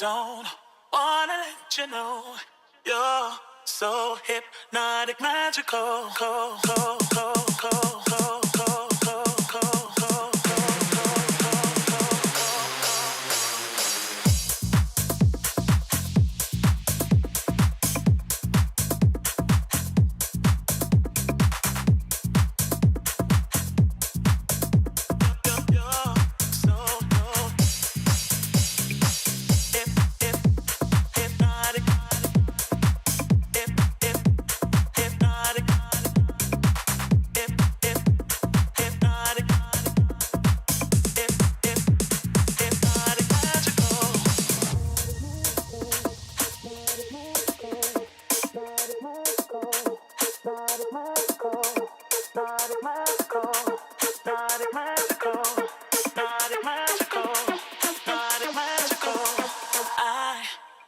don't wanna let you know you're so hypnotic, magical.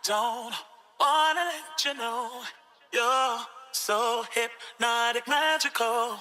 Don't wanna let you know you're so hypnotic, magical.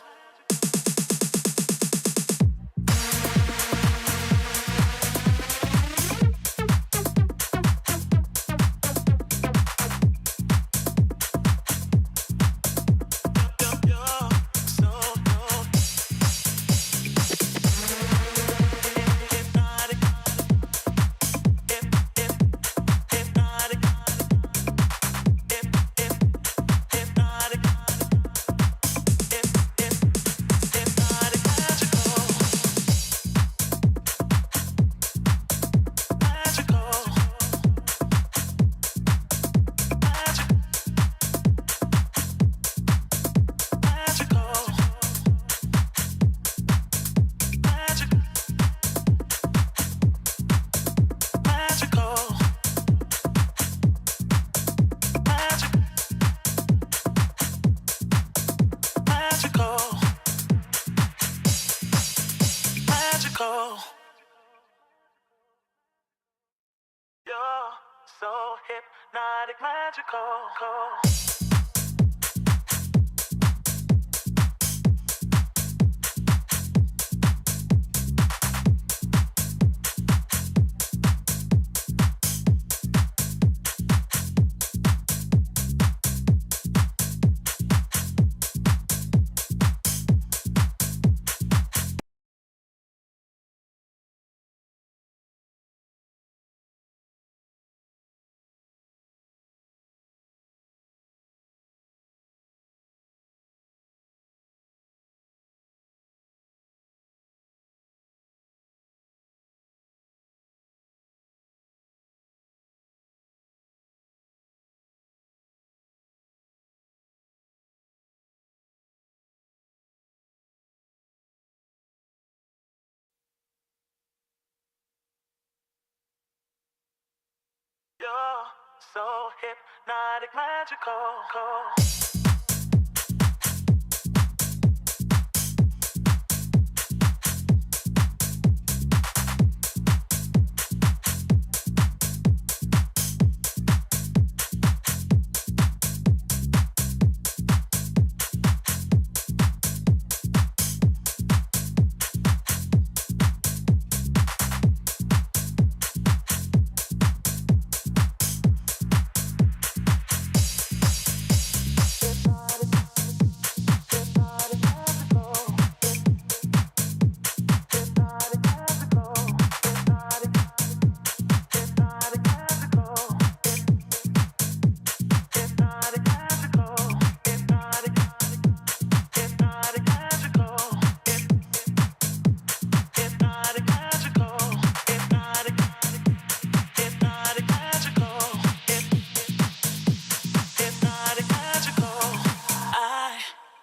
You're so hypnotic, magical. You're so hypnotic, magical.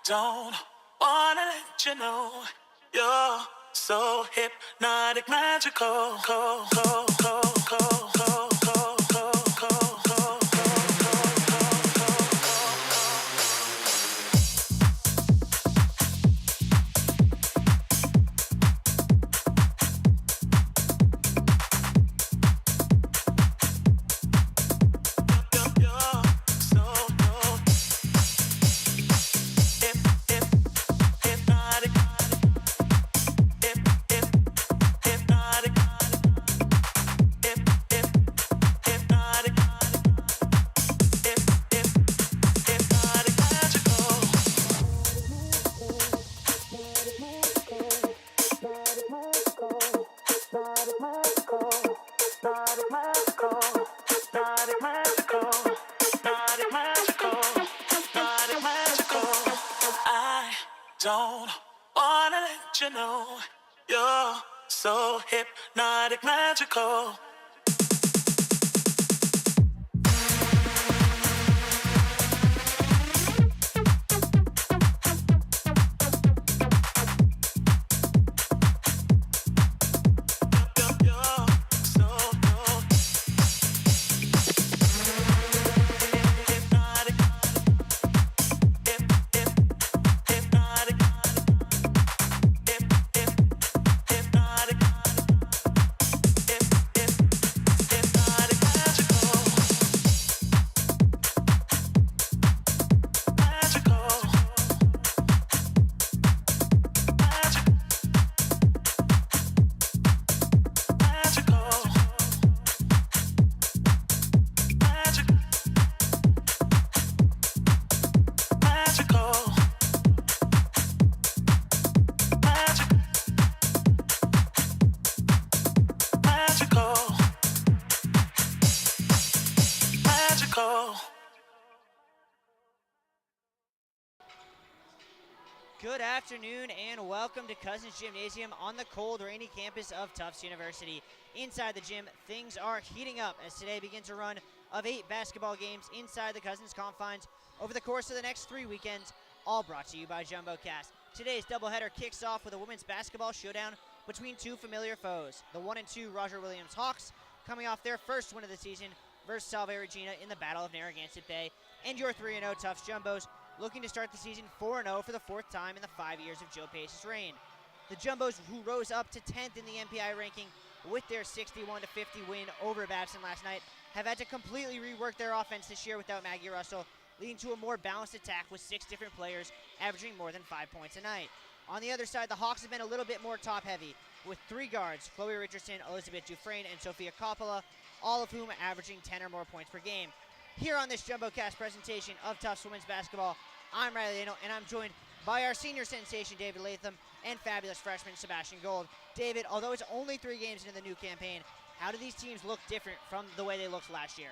Don't wanna let you know you're so hypnotic, magical. Wanna let you know you're so hypnotic, magical. Good afternoon and welcome to Cousins Gymnasium on the cold, rainy campus of Tufts University. Inside the gym, things are heating up as today begins a run of 8 basketball games inside the Cousins confines over the course of the next 3 weekends, all brought to you by JumboCast. Today's doubleheader kicks off with a women's basketball showdown between 2 familiar foes. The 1-2 Roger Williams Hawks coming off their first win of the season versus Salve Regina in the Battle of Narragansett Bay, and your 3-0 Tufts Jumbos looking to start the season 4-0 for the 4th time in the 5 years of Joe Pace's reign. The Jumbos, who rose up to 10th in the MPI ranking with their 61-50 win over Babson last night, have had to completely rework their offense this year without Maggie Russell, leading to a more balanced attack with 6 different players averaging more than 5 points a night. On the other side, the Hawks have been a little bit more top-heavy, with 3 guards, Chloe Richardson, Elizabeth Dufresne, and Sophia Coppola, all of whom averaging 10 or more points per game. Here on this JumboCast presentation of Tufts Women's Basketball, I'm Riley Leno, and I'm joined by our senior sensation, David Latham, and fabulous freshman, Sebastian Gold. David, although it's only 3 games into the new campaign, how do these teams look different from the way they looked last year?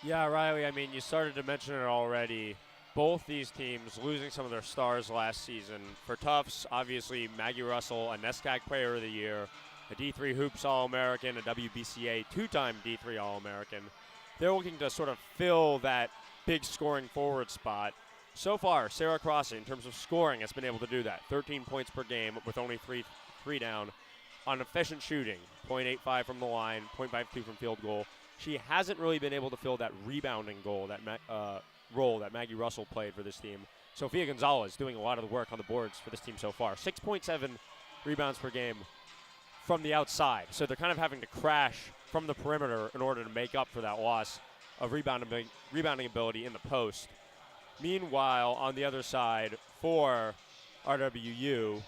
Yeah, Riley, I mean, you started to mention it already. Both these teams losing some of their stars last season. For Tufts, obviously, Maggie Russell, a NESCAC Player of the Year, a D3 Hoops All-American, a WBCA 2-time D3 All-American. They're looking to sort of fill that big scoring forward spot. So far, Sarah Crossing, in terms of scoring, has been able to do that. 13 points per game with only three down on efficient shooting. 0.85 from the line, 0.52 from field goal. She hasn't really been able to fill that rebounding role that Maggie Russell played for this team. Sophia Gonzalez doing a lot of the work on the boards for this team so far. 6.7 rebounds per game from the outside. So they're kind of having to crash from the perimeter in order to make up for that loss of rebounding ability in the post. Meanwhile, on the other side, for RWU,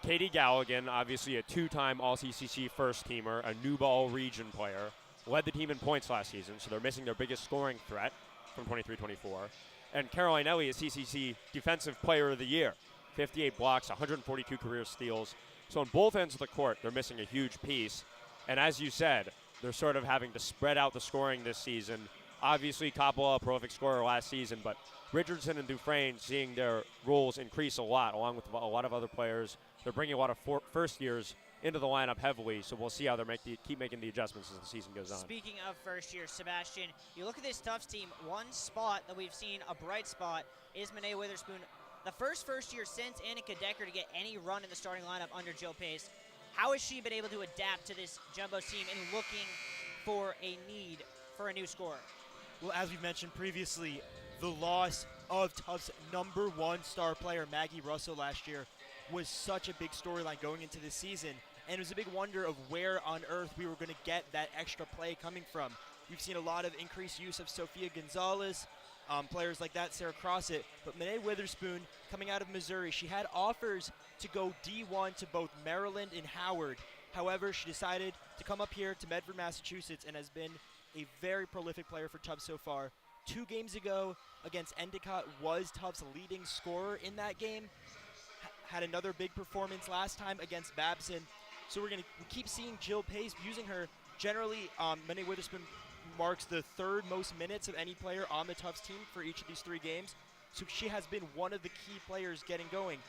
Katie Galligan, obviously a 2-time All-CCC first-teamer, a new ball region player, led the team in points last season, so they're missing their biggest scoring threat from 23-24. And Caroline Ellie, a CCC Defensive Player of the Year, 58 blocks, 142 career steals. So on both ends of the court, they're missing a huge piece. And as you said, they're sort of having to spread out the scoring this season. Obviously, Coppola, a prolific scorer last season, but Richardson and Dufresne seeing their roles increase a lot, along with a lot of other players. They're bringing a lot of first years into the lineup heavily, so we'll see how they keep making the adjustments as the season goes on. Speaking of first year, Sebastian, you look at this Tufts team, one spot that we've seen, a bright spot, is Monet Witherspoon. The first year since Annika Decker to get any run in the starting lineup under Joe Pace. How has she been able to adapt to this Jumbo team and looking for a need for a new scorer? Well, as we mentioned previously, the loss of Tufts' #1 star player, Maggie Russell, last year was such a big storyline going into this season, and it was a big wonder of where on earth we were going to get that extra play coming from. We've seen a lot of increased use of Sophia Gonzalez, players like that, Sarah Crossett, but Monet Witherspoon coming out of Missouri, she had offers to go D1 to both Maryland and Howard. However, she decided to come up here to Medford, Massachusetts, and has been a very prolific player for Tufts so far. 2 games ago against Endicott was Tufts' leading scorer in that game. Had another big performance last time against Babson. So we keep seeing Jill Pace using her. Generally, Monet Witherspoon marks the 3rd most minutes of any player on the Tufts team for each of these 3 games. So she has been one of the key players getting going.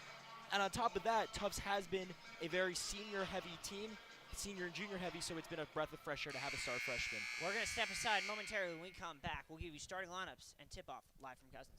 And on top of that, Tufts has been a very senior-heavy team, senior and junior-heavy, so it's been a breath of fresh air to have a star freshman. We're going to step aside momentarily. When we come back, we'll give you starting lineups and tip-off live from Cousins.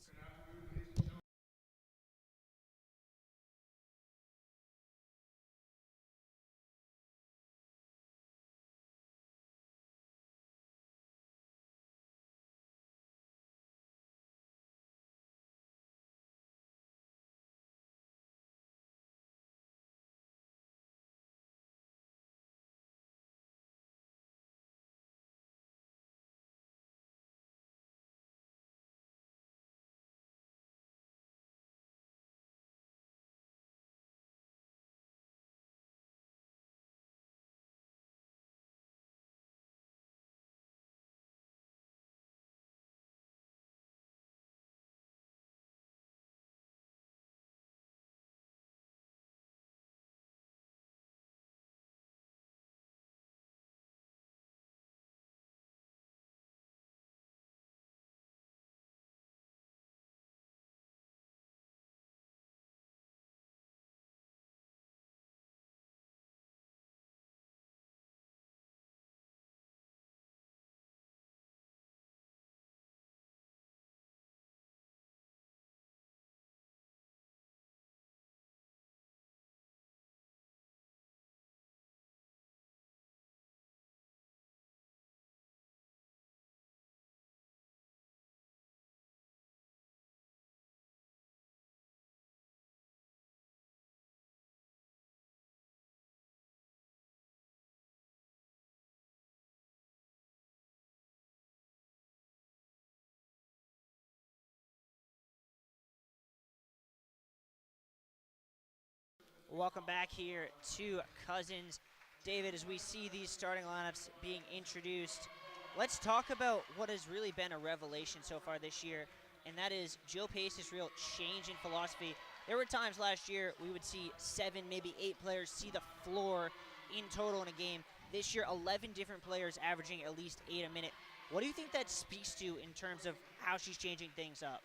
Welcome back here to Cousins. David, as we see these starting lineups being introduced, let's talk about what has really been a revelation so far this year, and that is Joe Pace's real change in philosophy. There were times last year we would see 7, maybe 8 players see the floor in total in a game. This year, 11 different players averaging at least 8 a minute. What do you think that speaks to in terms of how she's changing things up?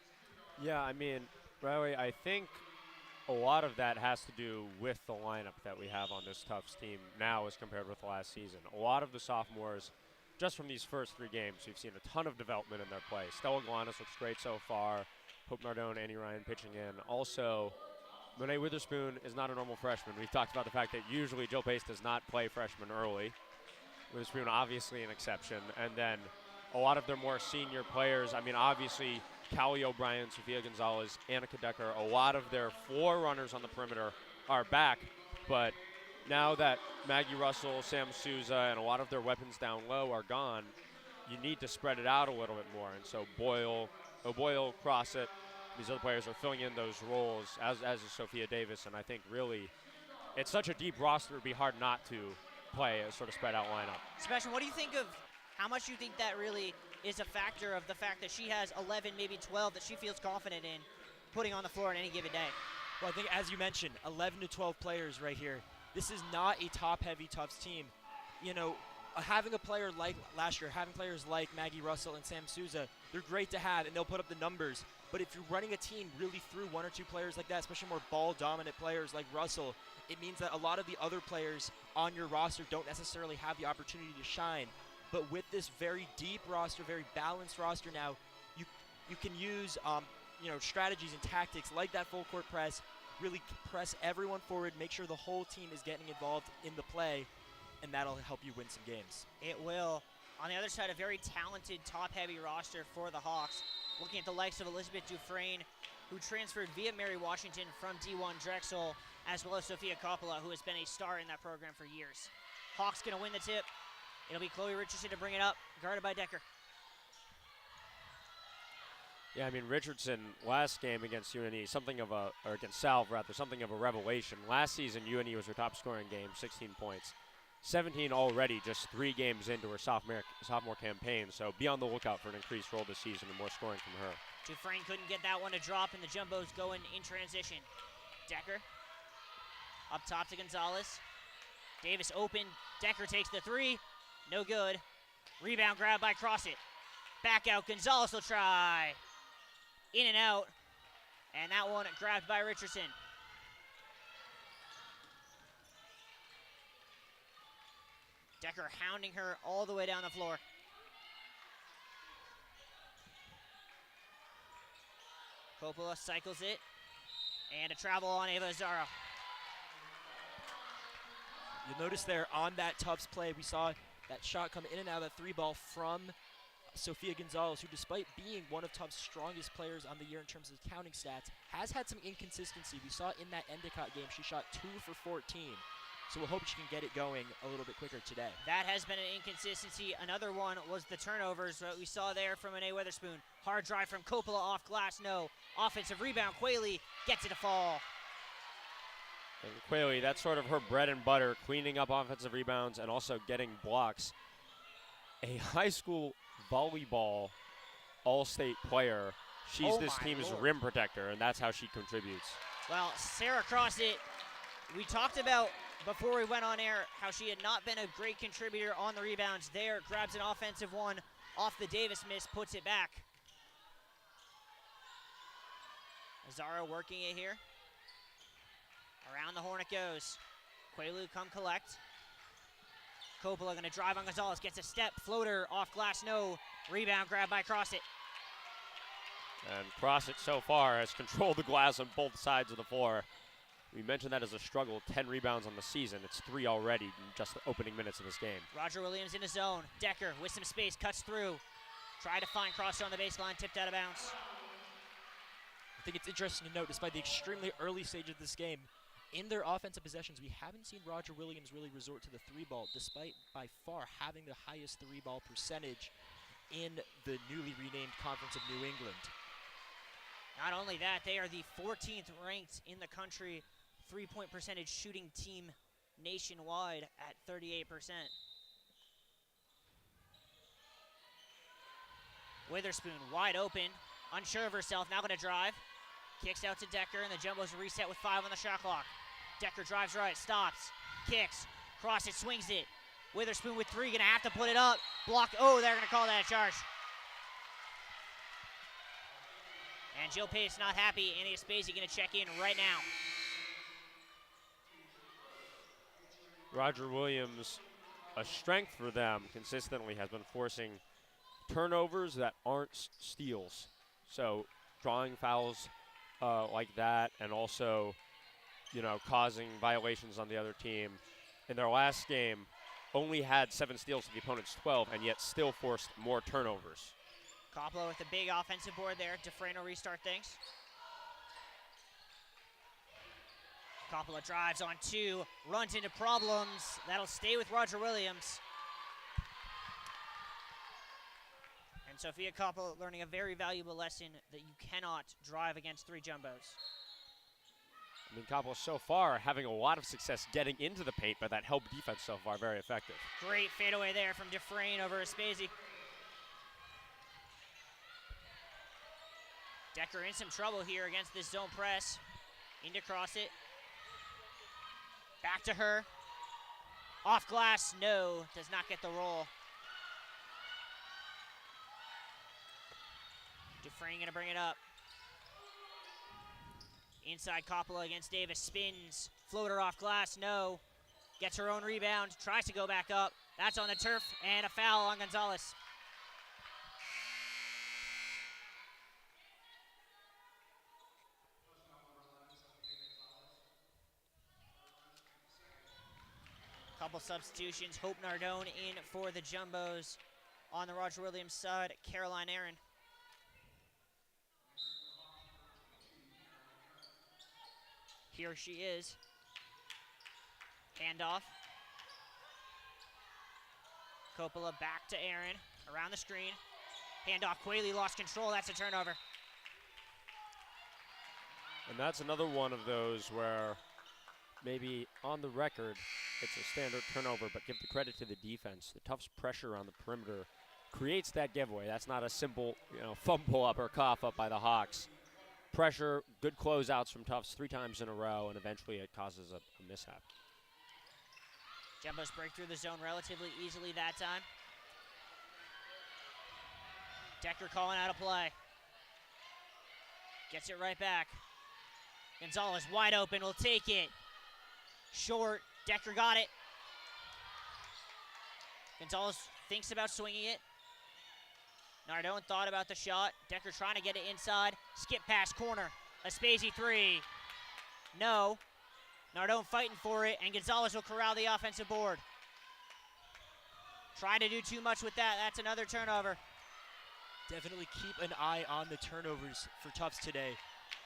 Yeah, I mean, Riley, I think a lot of that has to do with the lineup that we have on this Tufts team now as compared with last season. A lot of the sophomores, just from these first 3 games, we've seen a ton of development in their play. Stella Glanis looks great so far. Hope Nardone, Annie Ryan pitching in. Also, Monet Witherspoon is not a normal freshman. We've talked about the fact that usually Joe Pace does not play freshmen early. Witherspoon obviously an exception. And then a lot of their more senior players, I mean, obviously Callie O'Brien, Sophia Gonzalez, Annika Decker, a lot of their floor runners on the perimeter are back. But now that Maggie Russell, Sam Souza, and a lot of their weapons down low are gone, you need to spread it out a little bit more. And so O'Boyle, Crossett, these other players are filling in those roles, as is Sophia Davis. And I think really it's such a deep roster, it would be hard not to play a sort of spread out lineup. Sebastian, what do you think of how much you think that really is a factor of the fact that she has 11, maybe 12 that she feels confident in putting on the floor on any given day? Well, I think, as you mentioned, 11 to 12 players right here. This is not a top-heavy Tufts team. You know, having a player like last year, having players like Maggie Russell and Sam Souza, they're great to have, and they'll put up the numbers. But if you're running a team really through 1 or 2 players like that, especially more ball-dominant players like Russell, it means that a lot of the other players on your roster don't necessarily have the opportunity to shine. But with this very deep roster, very balanced roster now, you can use strategies and tactics like that full court press, really press everyone forward, make sure the whole team is getting involved in the play, and that'll help you win some games. It will. On the other side, a very talented, top-heavy roster for the Hawks. Looking at the likes of Elizabeth Dufresne, who transferred via Mary Washington from D1 Drexel, as well as Sophia Coppola, who has been a star in that program for years. Hawks going to win the tip. It'll be Chloe Richardson to bring it up, guarded by Decker. Yeah, I mean, Richardson last game against UNE, against Salve rather, something of a revelation. Last season, UNE was her top scoring game, 16 points. 17 already, just 3 games into her sophomore campaign. So be on the lookout for an increased role this season and more scoring from her. Dufresne couldn't get that one to drop, and the Jumbos going in transition. Decker up top to Gonzalez. Davis open. Decker takes the 3. No good. Rebound grab by Crossett. Back out. Gonzalez will try. In and out. And that one grabbed by Richardson. Decker hounding her all the way down the floor. Coppola cycles it, and a travel on Ava Azzaro. You'll notice there on that Tufts play, we saw that shot come in and out of that 3-ball from Sofia Gonzalez, who despite being one of Tufts' strongest players on the year in terms of counting stats, has had some inconsistency. We saw in that Endicott game, she shot 2 for 14. So we'll hope she can get it going a little bit quicker today. That has been an inconsistency. Another one was the turnovers that we saw there from Anae Witherspoon. Hard drive from Coppola off glass, no. Offensive rebound, Quayle gets it to fall. And Quayle, that's sort of her bread and butter, cleaning up offensive rebounds and also getting blocks. A high school volleyball all-state player. She's this team's rim protector, and that's how she contributes. Well, Sarah Crossett, we talked about before we went on air how she had not been a great contributor on the rebounds. There, grabs an offensive one off the Davis miss, puts it back. Azzaro working it here. Around the horn it goes. Quaalude come collect. Coppola gonna drive on Gonzalez, gets a step, floater off glass, no. Rebound grab by Crossett. And Crossett so far has controlled the glass on both sides of the floor. We mentioned that as a struggle, 10 rebounds on the season. It's 3 already in just the opening minutes of this game. Roger Williams in his zone. Decker with some space, cuts through. Tried to find Crosser on the baseline, tipped out of bounds. I think it's interesting to note, despite the extremely early stage of this game, in their offensive possessions, we haven't seen Roger Williams really resort to the 3-ball, despite by far having the highest 3-ball percentage in the newly renamed Conference of New England. Not only that, they are the 14th ranked in the country 3-point percentage shooting team nationwide at 38%. Witherspoon wide open, unsure of herself, now gonna drive. Kicks out to Decker, and the Jumbos reset with 5 on the shot clock. Decker drives right, stops, kicks, Crossett swings it. Witherspoon with 3, gonna have to put it up. Block, oh, they're gonna call that a charge. And Jill Pace not happy. Annie Aspesi gonna check in right now. Roger Williams, a strength for them consistently, has been forcing turnovers that aren't steals. So drawing fouls like that, and also, causing violations on the other team. In their last game, only had 7 steals to the opponent's 12, and yet still forced more turnovers. Coppola with a big offensive board there. Dufresne will restart things. Coppola drives on 2, runs into problems. That'll stay with Roger Williams. And Sophia Coppola learning a very valuable lesson that you cannot drive against 3 Jumbos. I mean, Coppola so far having a lot of success getting into the paint, but that help defense so far very effective. Great fadeaway there from Dufresne over Aspesi. Decker in some trouble here against this zone press. Into Crossett. Back to her. Off glass, no, does not get the roll. Dufresne gonna bring it up. Inside Coppola against Davis, spins. Floater off glass, no. Gets her own rebound, tries to go back up. That's on the turf, and a foul on Gonzalez. Couple substitutions. Hope Nardone in for the Jumbos. On the Roger Williams side, Caroline Aaron. Here she is. Handoff. Coppola back to Aaron. Around the screen. Handoff. Quayle lost control. That's a turnover. And that's another one of those where maybe on the record it's a standard turnover, but give the credit to the defense. The Tufts pressure on the perimeter creates that giveaway. That's not a simple, fumble up or cough up by the Hawks. Pressure, good closeouts from Tufts 3 times in a row, and eventually it causes a mishap. Jumbos break through the zone relatively easily that time. Decker calling out a play. Gets it right back. Gonzalez wide open, will take it. Short, Decker got it. Gonzalez thinks about swinging it. Nardone thought about the shot. Decker trying to get it inside. Skip pass corner. Aspazi 3. No. Nardone fighting for it, and Gonzalez will corral the offensive board. Trying to do too much with that. That's another turnover. Definitely keep an eye on the turnovers for Tufts today.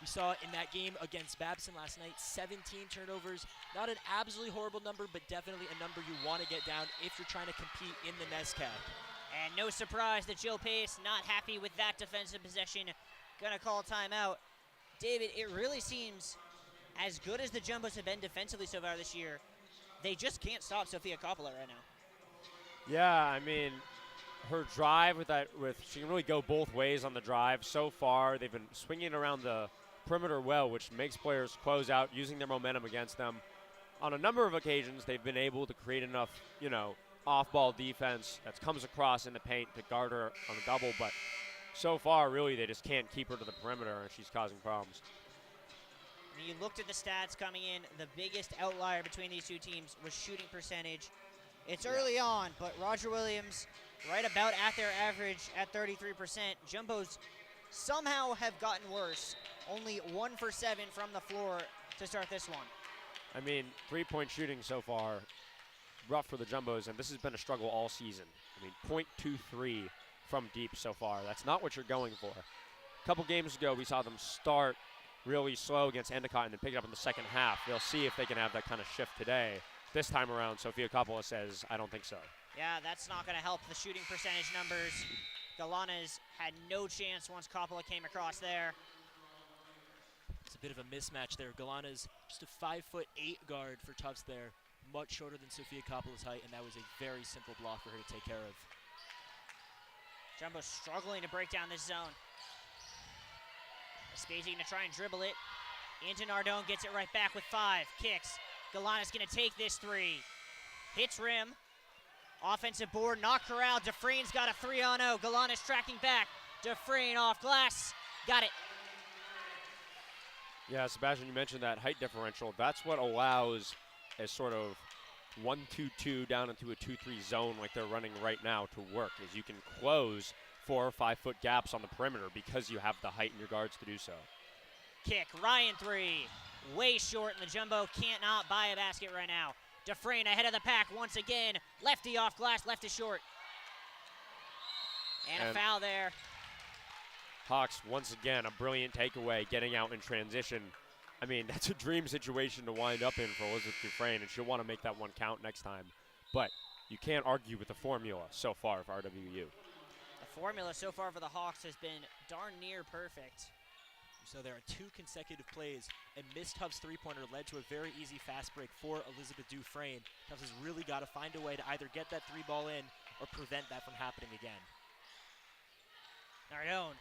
We saw in that game against Babson last night, 17 turnovers. Not an absolutely horrible number, but definitely a number you want to get down if you're trying to compete in the NESCAC. And no surprise that Joe Pace not happy with that defensive possession. Gonna call timeout. David, it really seems as good as the Jumbos have been defensively so far this year, they just can't stop Sophia Coppola right now. Yeah, I mean, her drive she can really go both ways on the drive. So far, they've been swinging around the perimeter well, which makes players close out, using their momentum against them. On a number of occasions, they've been able to create enough, off-ball defense that comes across in the paint to guard her on a double, but so far, really, they just can't keep her to the perimeter, and she's causing problems. When you looked at the stats coming in, the biggest outlier between these two teams was shooting percentage. It's early on, but Roger Williams right about at their average at 33%. Jumbos somehow have gotten worse. Only 1 for 7 from the floor to start this one. I mean, three-point shooting so far, rough for the Jumbos, and this has been a struggle all season. I mean, .23 from deep so far. That's not what you're going for. A couple games ago, we saw them start really slow against Endicott and then pick it up in the second half. They'll see if they can have that kind of shift today. This time around, Sophia Coppola says, I don't think so. Yeah, that's not going to help the shooting percentage numbers. Galanas had no chance once Coppola came across there. It's a bit of a mismatch there. Galana's just a 5'8" guard for Tufts there. Much shorter than Sophia Coppola's height, and that was a very simple block for her to take care of. Jumbo struggling to break down this zone. Aspazi gonna try and dribble it. Into Nardone, gets it right back with 5. Kicks. Galana's gonna take this 3. Hits rim. Offensive board, not corralled. Dufresne's got a 3-on-0. Galana's tracking back. Dufresne off glass. Got it. Yeah, Sebastian, you mentioned that height differential. That's what allows a sort of 1-2-2 down into a 2-3 zone like they're running right now to work, is you can close 4 or 5 foot gaps on the perimeter because you have the height in your guards to do so. Kick, Ryan 3. Way short, and the Jumbo can't not buy a basket right now. Dufresne ahead of the pack once again. Lefty off glass, left is short. And a foul there. Hawks, once again, a brilliant takeaway, getting out in transition. I mean, that's a dream situation to wind up in for Elizabeth Dufresne, and she'll want to make that one count next time. But you can't argue with the formula so far for RWU. The formula so far for the Hawks has been darn near perfect. So there are 2 consecutive plays, and missed Tufts three-pointer led to a very easy fast break for Elizabeth Dufresne. Tufts has really got to find a way to either get that 3 ball in or prevent that from happening again. Nardone,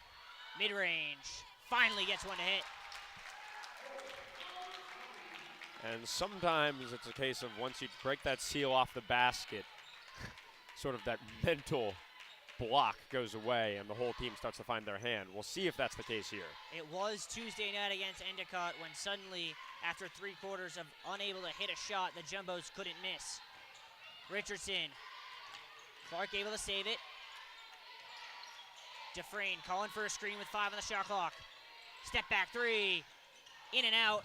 mid-range, finally gets one to hit. And sometimes it's a case of once you break that seal off the basket, sort of that mental block goes away and the whole team starts to find their hand. We'll see if that's the case here. It was Tuesday night against Endicott when suddenly, after 3 quarters of unable to hit a shot, the Jumbos couldn't miss. Richardson. Clark able to save it. Dufresne calling for a screen with 5 on the shot clock. Step back 3. In and out.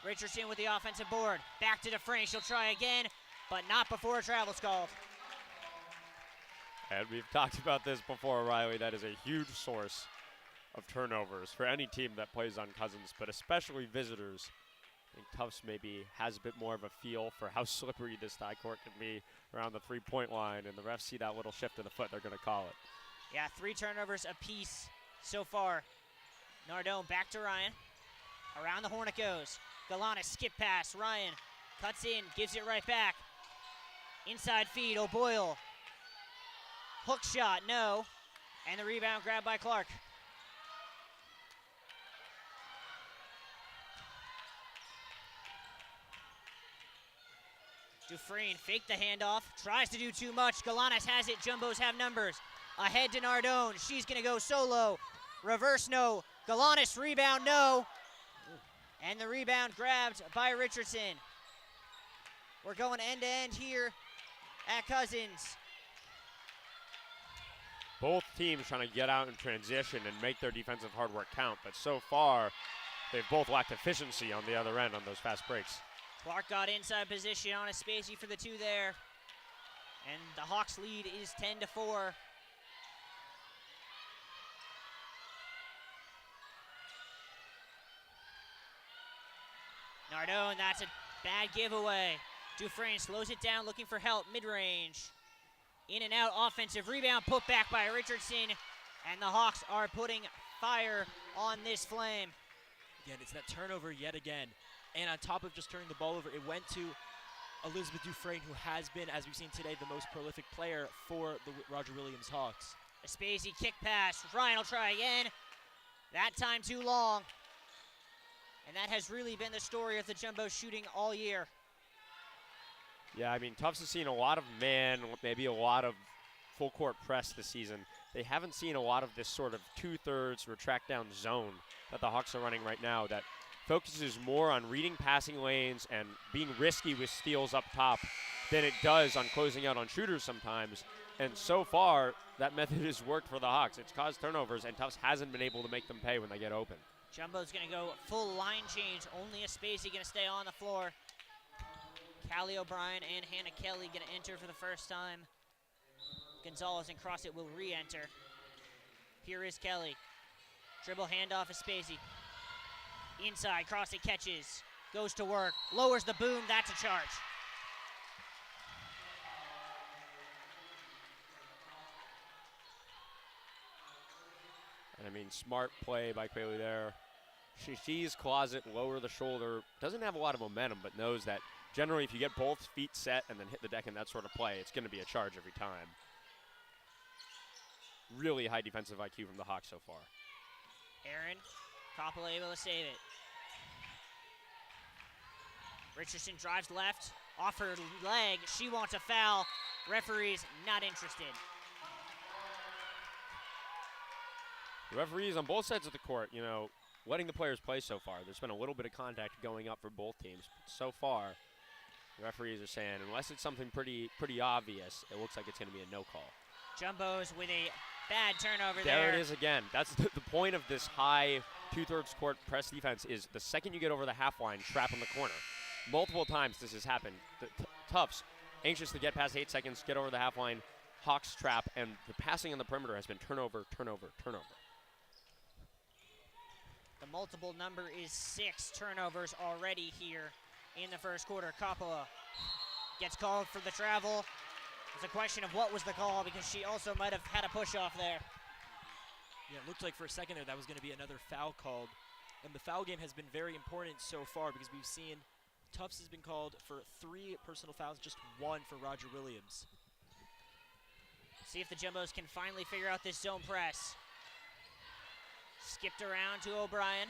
Richardson with the offensive board. Back to Dufresne. She'll try again, but not before a travel's called. And we've talked about this before, Riley. That is a huge source of turnovers for any team that plays on Cousins, but especially visitors. I think Tufts maybe has a bit more of a feel for how slippery this tie court can be around the 3-point line, and the refs see that little shift in the foot, they're going to call it. Yeah, 3 turnovers apiece so far. Nardone back to Ryan. Around the horn it goes. Galana skip pass. Ryan cuts in, gives it right back. Inside feed, O'Boyle. Hook shot, no. And the rebound grabbed by Clark. Dufresne faked the handoff, tries to do too much. Galanas has it, Jumbos have numbers. Ahead to Nardone, she's gonna go solo. Reverse no, Galanas rebound no. And the rebound grabbed by Richardson. We're going end to end here at Cousins. both teams trying to get out in transition and make their defensive hard work count, but so far, they've both lacked efficiency on the other end on those fast breaks. Clark got inside position on a Spacey for the two there. And the Hawks lead is 10-4. Nardone, that's a bad giveaway. Dufresne slows it down, looking for help, mid-range. In and out, offensive rebound, put back by Richardson. And the Hawks are putting fire on this flame. Again, it's that turnover yet again. And on top of just turning the ball over, it went to Elizabeth Dufresne, who has been, as we've seen today, the most prolific player for the Roger Williams Hawks. A Spacey kick pass. Ryan will try again. That time too long. And that has really been the story of the Jumbo shooting all year. Yeah, I mean, Tufts has seen a lot of man, maybe a lot of full court press this season. They haven't seen a lot of this sort of two-thirds retract down zone that the Hawks are running right now that focuses more on reading passing lanes and being risky with steals up top than it does on closing out on shooters sometimes. And so far, that method has worked for the Hawks. It's caused turnovers, and Tufts hasn't been able to make them pay when they get open. Jumbo's going to go full line change. Only a Spacey going to stay on the floor. Callie O'Brien and Hannah Kelly going to enter for the first time. Gonzalez and Crossett will re-enter. Here is Kelly. Dribble handoff is Spacey. Inside, Crossett catches. Goes to work. Lowers the boom. That's a charge. And I mean, smart play by Quayle there. She sees Closet lower the shoulder. Doesn't have a lot of momentum, but knows that generally if you get both feet set and then hit the deck in that sort of play, it's going to be a charge every time. Really high defensive IQ from the Hawks so far. Aaron, Coppola able to save it. Richardson drives left, off her leg. She wants a foul. Referee's not interested. The referees on both sides of the court, you know, letting the players play so far. There's been a little bit of contact going up for both teams. But so far, the referees are saying, unless it's something pretty obvious, it looks like it's going to be a no call. Jumbo's with a bad turnover there. There it is again. That's the point of this high two-thirds court press defense is the second you get over the half line, trap in the corner. Multiple times this has happened. The Tufts, anxious to get past 8 seconds, get over the half line, Hawks trap, and the passing on the perimeter has been turnover. The multiple number is 6 turnovers already here in the first quarter. Coppola gets called for the travel. It's a question of what was the call because she also might have had a push-off there. Yeah, it looked like for a second there that was going to be another foul called. And the foul game has been very important so far because we've seen Tufts has been called for 3 personal fouls, just 1 for Roger Williams. See if the Jumbos can finally figure out this zone press. Skipped around to O'Brien.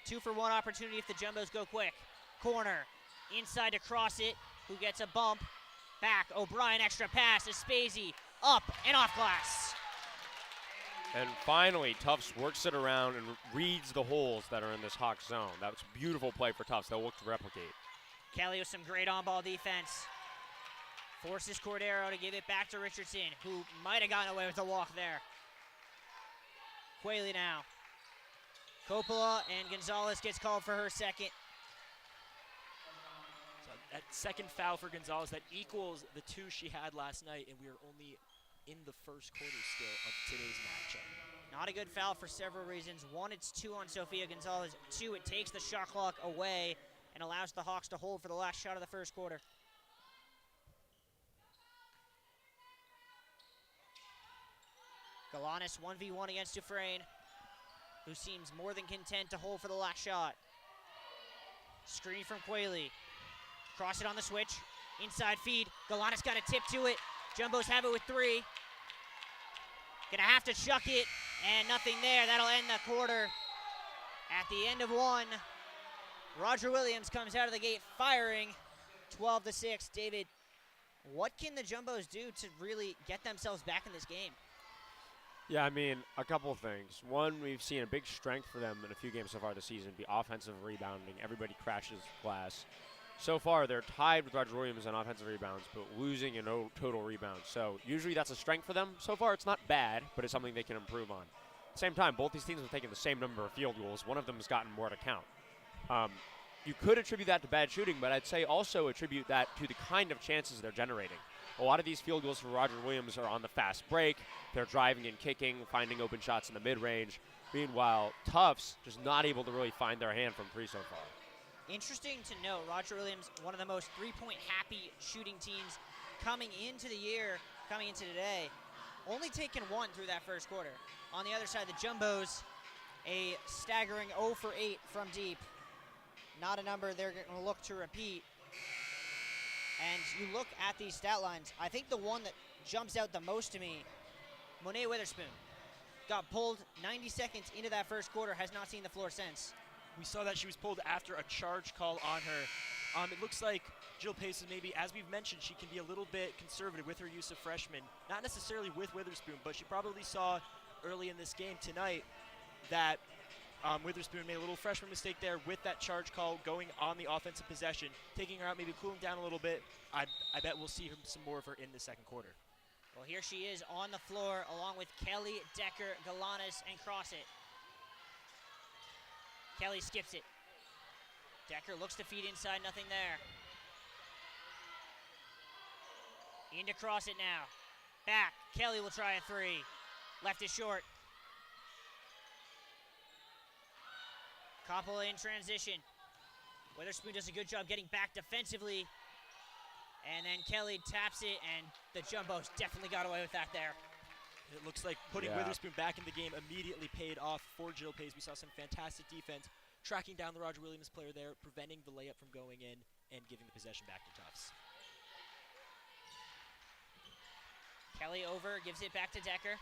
2-for-1 opportunity if the Jumbos go quick. Corner, inside to Crossett, who gets a bump. Back, O'Brien, extra pass to Spacey, up and off glass. And finally, Tufts works it around and reads the holes that are in this Hawks zone. That was a beautiful play for Tufts. They'll look to replicate. Kelly with some great on-ball defense. Forces Cordero to give it back to Richardson, who might have gotten away with a walk there. Quayle now. Coppola and Gonzalez gets called for her second. So that second foul for Gonzalez, that equals the 2 she had last night, and we are only in the first quarter still of today's matchup. Not a good foul for several reasons. 1, it's 2 on Sofia Gonzalez. 2, it takes the shot clock away and allows the Hawks to hold for the last shot of the first quarter. Galanis 1v1 against Dufresne, who seems more than content to hold for the last shot. Screen from Quayle. Cross it on the switch. Inside feed. Galanis got a tip to it. Jumbos have it with 3. Gonna have to chuck it, and nothing there. That'll end the quarter. At the end of 1, Roger Williams comes out of the gate firing 12-6. David, what can the Jumbos do to really get themselves back in this game? Yeah, I mean, a couple of things. One, we've seen a big strength for them in a few games so far this season be offensive rebounding. Everybody crashes glass. So far, they're tied with Roger Williams on offensive rebounds, but losing in total rebounds. So usually that's a strength for them. So far, it's not bad, but it's something they can improve on. At the same time, both these teams have taken the same number of field goals. One of them has gotten more to count. You could attribute that to bad shooting, but I'd say also attribute that to the kind of chances they're generating. A lot of these field goals for Roger Williams are on the fast break. They're driving and kicking, finding open shots in the mid-range. Meanwhile, Tufts just not able to really find their hand from three so far. Interesting to note, Roger Williams, one of the most three-point happy shooting teams coming into the year, coming into today, only taken one through that first quarter. On the other side, the Jumbos, a staggering 0 for 8 from deep. Not a number they're going to look to repeat. And you look at these stat lines, I think the one that jumps out the most to me, Monet Witherspoon, got pulled 90 seconds into that first quarter, has not seen the floor since. We saw that she was pulled after a charge call on her. It looks like Jill Pace is maybe, as we've mentioned, she can be a little bit conservative with her use of freshmen. Not necessarily with Witherspoon, but she probably saw early in this game tonight that Witherspoon made a little freshman mistake there with that charge call going on the offensive possession, taking her out, maybe cooling down a little bit. I bet we'll see some more of her in the second quarter. Well, here she is on the floor along with Kelly, Decker, Galanis, and Crossit. Kelly skips it. Decker looks to feed inside, nothing there. Into Crossit now. Back, Kelly will try a three. Left is short. Coppola in transition. Witherspoon does a good job getting back defensively. And then Kelly taps it, and the Jumbos definitely got away with that there. It looks like putting Witherspoon back in the game immediately paid off for Jill Pace. We saw some fantastic defense, tracking down the Roger Williams player there, preventing the layup from going in, and giving the possession back to Tufts. Kelly over, gives it back to Decker.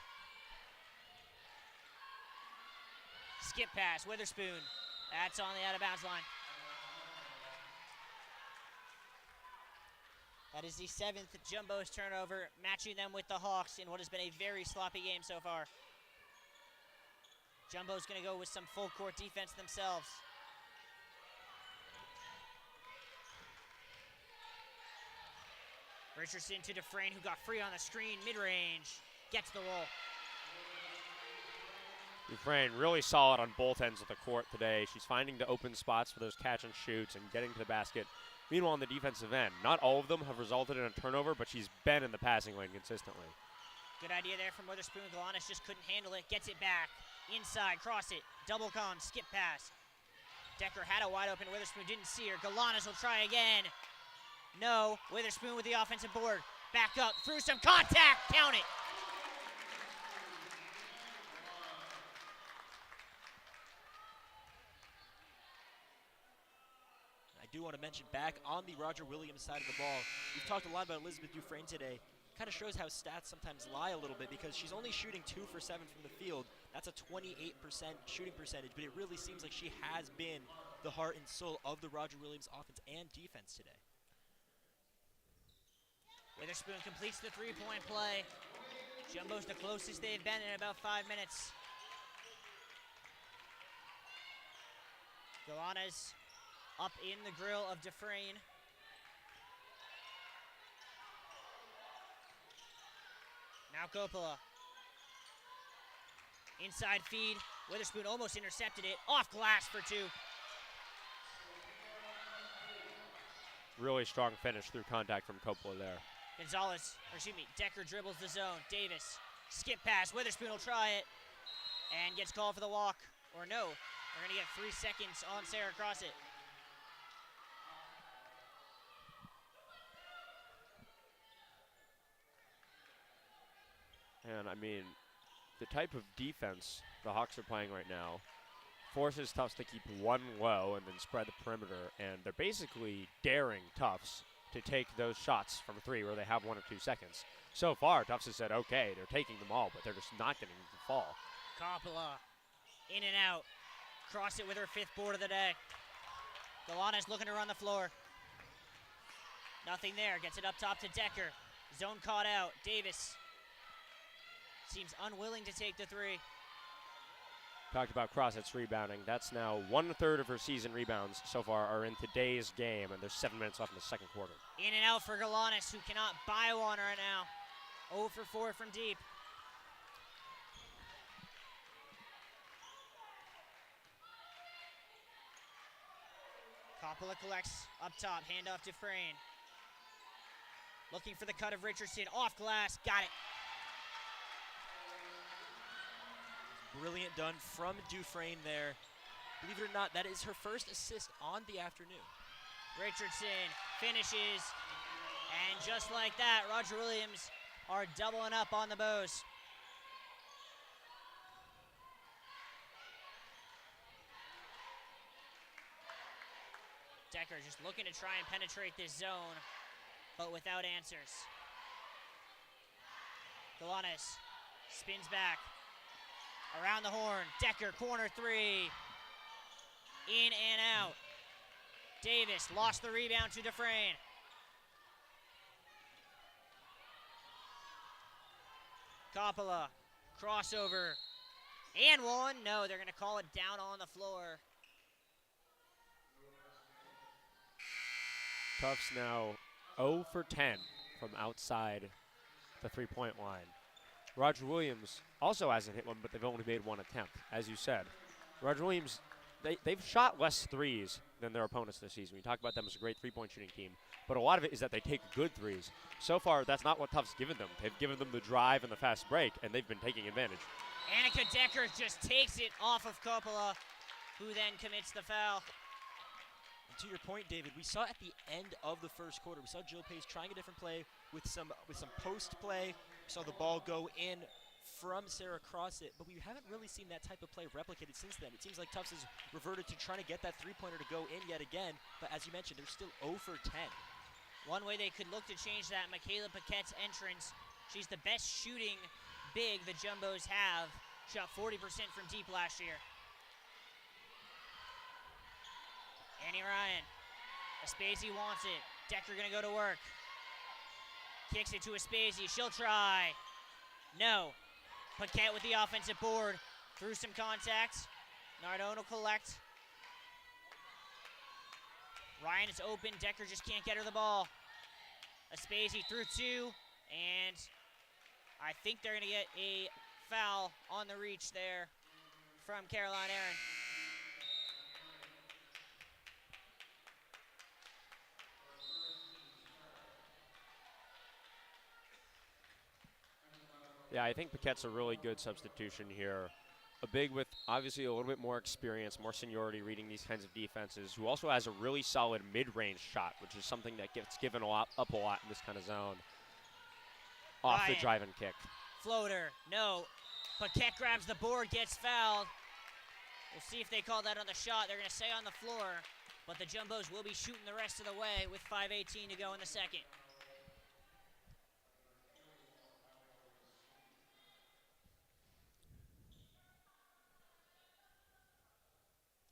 Skip pass, Witherspoon. That's on the out-of-bounds line. That is the 7th Jumbos turnover, matching them with the Hawks in what has been a very sloppy game so far. Jumbo's going to go with some full-court defense themselves. Richardson to Dufresne, who got free on the screen, mid-range, gets the roll. Dufresne really solid on both ends of the court today. She's finding the open spots for those catch and shoots and getting to the basket. Meanwhile, on the defensive end, not all of them have resulted in a turnover, but she's been in the passing lane consistently. Good idea there from Witherspoon. Galanis just couldn't handle it. Gets it back. Inside, cross it. Double come, skip pass. Decker had a wide open. Witherspoon didn't see her. Galanis will try again. No. Witherspoon with the offensive board. Back up, through some contact. Count it. I do want to mention, back on the Roger Williams side of the ball, we've talked a lot about Elizabeth Dufresne today. Kind of shows how stats sometimes lie a little bit, because she's only shooting 2 for 7 from the field. That's a 28% shooting percentage, but it really seems like she has been the heart and soul of the Roger Williams offense and defense today. Witherspoon completes the three-point play. Jumbo's the closest they've been in about 5 minutes. Galanis up in the grill of Dufresne. Now Coppola. Inside feed. Witherspoon almost intercepted it. Off glass for 2. Really strong finish through contact from Coppola there. Decker dribbles the zone. Davis, skip pass. Witherspoon will try it. And gets called for the walk. Or no, they're going to get 3 seconds on Sarah Crossit. And I mean, the type of defense the Hawks are playing right now forces Tufts to keep one low and then spread the perimeter, and they're basically daring Tufts to take those shots from 3 where they have 1 or 2 seconds. So far, Tufts has said, okay, they're taking them all, but they're just not getting them to fall. Coppola, in and out. Crossit with her 5th board of the day. Galanis looking to run the floor. Nothing there, gets it up top to Decker. Zone caught out, Davis seems unwilling to take the 3. Talked about Crossett's rebounding. That's now 1/3 of her season rebounds so far are in today's game, and there's 7 minutes left in the second quarter. In and out for Galanis, who cannot buy one right now. 0 for 4 from deep. Coppola collects up top, handoff to Frayne. Looking for the cut of Richardson, off glass, got it. Brilliant done from Dufresne there. Believe it or not, that is her first assist on the afternoon. Richardson finishes, and just like that, Roger Williams are doubling up on the Bows. Decker just looking to try and penetrate this zone, but without answers. Galanis spins back. Around the horn, Decker, corner three. In and out. Davis lost the rebound to Dufresne. Coppola, crossover, and one. No, they're gonna call it down on the floor. Tufts now 0 for 10 from outside the three-point line. Roger Williams also hasn't hit one, but they've only made one attempt, as you said. Roger Williams, they've shot less threes than their opponents this season. We talk about them as a great three-point shooting team, but a lot of it is that they take good threes. So far, that's not what Tufts given them. They've given them the drive and the fast break, and they've been taking advantage. Annika Decker just takes it off of Coppola, who then commits the foul. And to your point, David, we saw at the end of the first quarter, we saw Jill Pace trying a different play with some post play. We saw the ball go in from Sarah Crossett, but we haven't really seen that type of play replicated since then. It seems like Tufts has reverted to trying to get that three-pointer to go in yet again, but as you mentioned, they're still 0 for 10. One way they could look to change that, Michaela Paquette's entrance. She's the best shooting big the Jumbos have. Shot 40% from deep last year. Annie Ryan. Aspesi wants it. Decker gonna go to work. Kicks it to Aspesi. She'll try. No. Paquette with the offensive board. Through some contact. Nardone will collect. Ryan is open. Decker just can't get her the ball. Aspesi through two. And I think they're going to get a foul on the reach there from Caroline Aaron. Yeah, I think Paquette's a really good substitution here. A big with obviously a little bit more experience, more seniority reading these kinds of defenses, who also has a really solid mid-range shot, which is something that gets given up a lot in this kind of zone. Off Ryan. the drive and kick. Floater, no. Paquette grabs the board, gets fouled. We'll see if they call that on the shot. They're going to stay on the floor, but the Jumbos will be shooting the rest of the way with 5:18 to go in the second.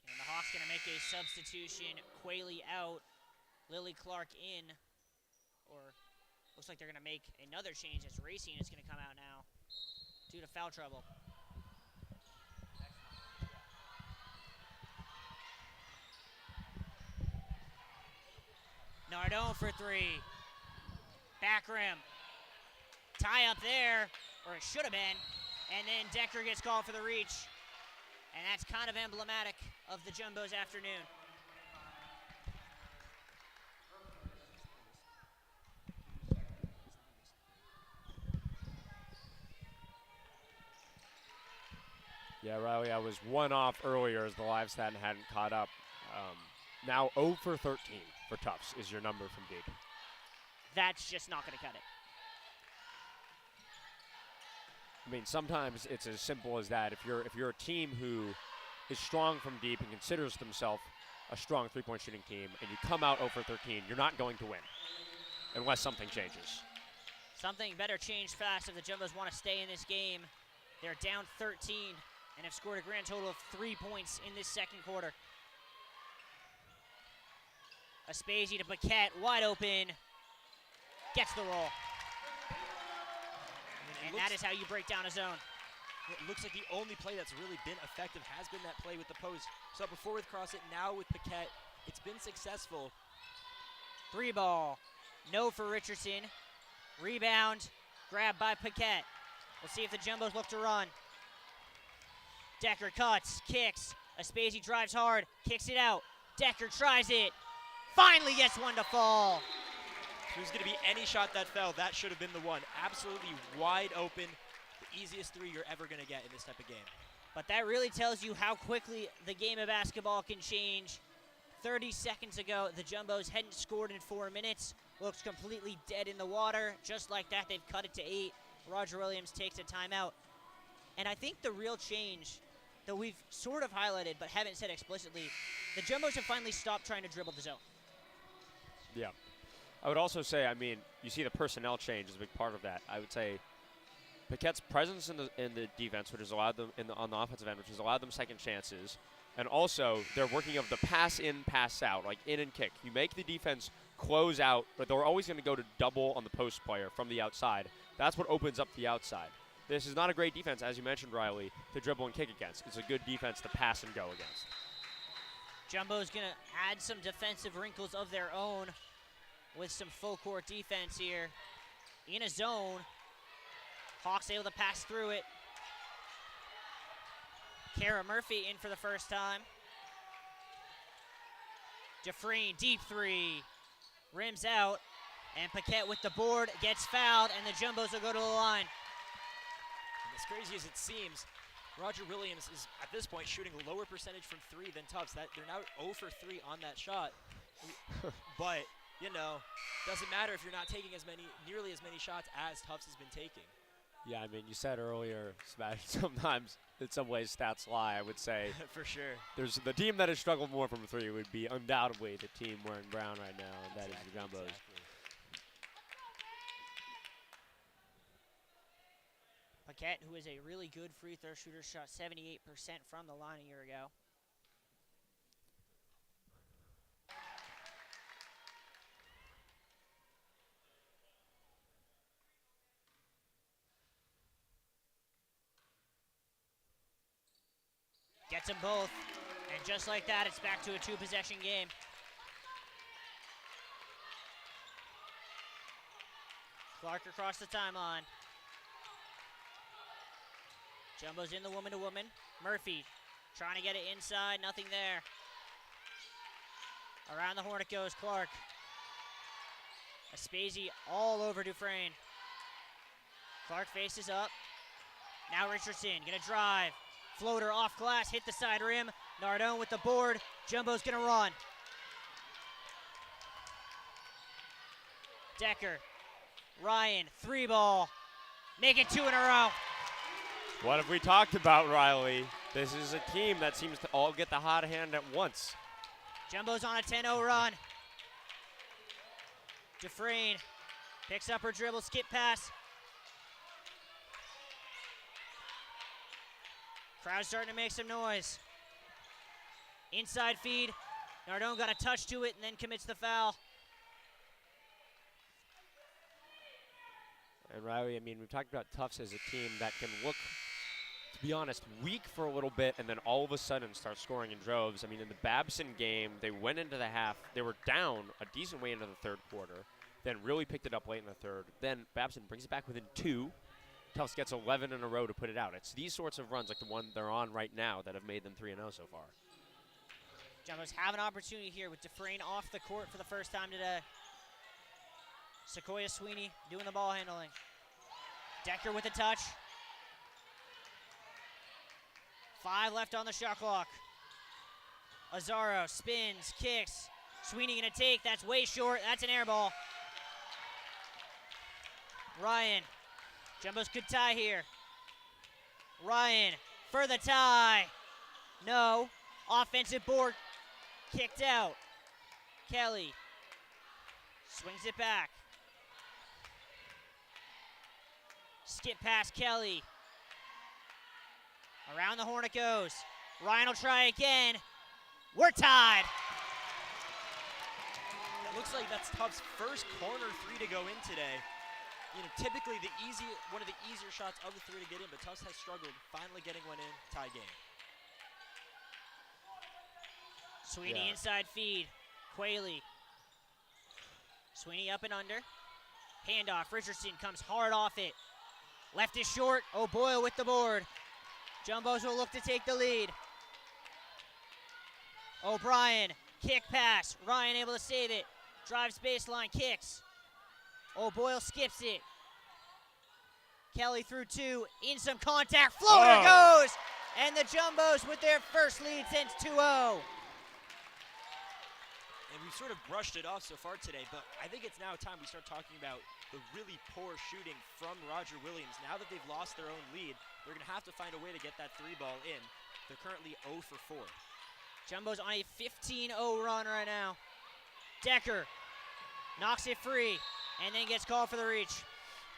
And the Hawks going to make a substitution. Quayle out, Lily Clark in, or looks like they're going to make another change as Racine is going to come out now due to foul trouble. Nardone for three. Back rim. Tie up there, or it should have been. And then Decker gets called for the reach. And that's kind of emblematic of the Jumbos afternoon. Yeah, Riley, I was one off earlier as the live stat hadn't caught up. Now 0 for 13 for Tufts is your number from deep. That's just not going to cut it. I mean, sometimes it's as simple as that. If you're a team who is strong from deep and considers themselves a strong three-point shooting team, and you come out 0 for 13, you're not going to win unless something changes. Something better change fast if the Jumbos want to stay in this game. They're down 13 and have scored a grand total of 3 points in this second quarter. Aspesi to Paquette, wide open, gets the roll. And that is how you break down a zone. It looks like the only play that's really been effective has been that play with the post. So before with cross it, now with Paquette, it's been successful. 3 ball, no for Richardson. Rebound, grabbed by Paquette. We'll see if the Jumbos look to run. Decker cuts, kicks. Aspesi drives hard, kicks it out. Decker tries it. Finally gets one to fall. If it was going to be any shot that fell, that should have been the one. Absolutely wide open. The easiest 3 you're ever going to get in this type of game. But that really tells you how quickly the game of basketball can change. 30 seconds ago, the Jumbos hadn't scored in 4 minutes. Looks completely dead in the water. Just like that, they've cut it to 8. Roger Williams takes a timeout. And I think the real change that we've sort of highlighted but haven't said explicitly, the Jumbos have finally stopped trying to dribble the zone. Yeah. I would also say, I mean, you see the personnel change is a big part of that. I would say Paquette's presence in the defense, which has allowed them on the offensive end, which has allowed them second chances, and also they're working of the pass in, pass out, like in and kick. You make the defense close out, but they're always going to go to double on the post player from the outside. That's what opens up the outside. This is not a great defense, as you mentioned, Riley, to dribble and kick against. It's a good defense to pass and go against. Jumbo's going to add some defensive wrinkles of their own with some full court defense here. In a zone, Hawks able to pass through it. Kara Murphy in for the first time. Dufresne, deep 3. Rims out, and Paquette with the board, gets fouled, and the Jumbos will go to the line. And as crazy as it seems, Roger Williams is, at this point, shooting a lower percentage from 3 than Tufts. They're now 0 for 3 on that shot. But, you know, doesn't matter if you're not taking nearly as many shots as Tufts has been taking. Yeah, I mean, you said earlier, Smash, sometimes in some ways stats lie, I would say. For sure. There's the team that has struggled more from 3 would be undoubtedly the team wearing brown right now, and that is the Jumbos. Exactly. Paquette, who is a really good free throw shooter, shot 78% from the line a year ago. Gets them both, and just like that, it's back to a 2-possession game. Clark across the timeline. Jumbo's in the woman-to-woman. Murphy trying to get it inside, nothing there. Around the horn it goes, Clark. Aspesi all over Dufresne. Clark faces up. Now Richardson gonna drive. Floater off glass, hit the side rim. Nardone with the board. Jumbo's gonna run. Decker. Ryan, 3 ball. Make it 2 in a row. What have we talked about, Riley? This is a team that seems to all get the hot hand at once. Jumbo's on a 10-0 run. Dufresne picks up her dribble, skip pass. Crowd's starting to make some noise. Inside feed. Nardone got a touch to it and then commits the foul. And Riley, I mean, we've talked about Tufts as a team that can look, to be honest, weak for a little bit and then all of a sudden start scoring in droves. I mean, in the Babson game, they went into the half. They were down a decent way into the third quarter, then really picked it up late in the third. Then Babson brings it back within 2. Tufts gets 11 in a row to put it out. It's these sorts of runs like the one they're on right now that have made them 3-0 so far. Jumbos have an opportunity here with Dufresne off the court for the first time today. Sequoia Sweeney doing the ball handling. Decker with a touch. 5 left on the shot clock. Azaro spins, kicks. Sweeney gonna take, that's way short, that's an air ball. Ryan, Jumbos could tie here. Ryan for the tie. No, offensive board kicked out. Kelly swings it back. Skip past Kelly. Around the horn it goes. Ryan will try again. We're tied. It looks like that's Tufts' first corner 3 to go in today. typically one of the easier shots of the three to get in, but Tufts has struggled finally getting one in, tie game. Sweeney inside feed. Quayle. Sweeney up and under. Handoff. Richardson comes hard off it. Left is short. O'Boyle with the board. Jumbos will look to take the lead. O'Brien. Kick pass. Ryan able to save it. Drives baseline. Kicks. O'Boyle skips it. Kelly through two. In some contact. Floater goes. And the Jumbos with their first lead since 2-0. And we've sort of brushed it off so far today, but I think it's now time we start talking about the really poor shooting from Roger Williams. Now that they've lost their own lead, they're going to have to find a way to get that three ball in. They're currently 0 for 4. Jumbo's on a 15-0 run right now. Decker knocks it free and then gets called for the reach.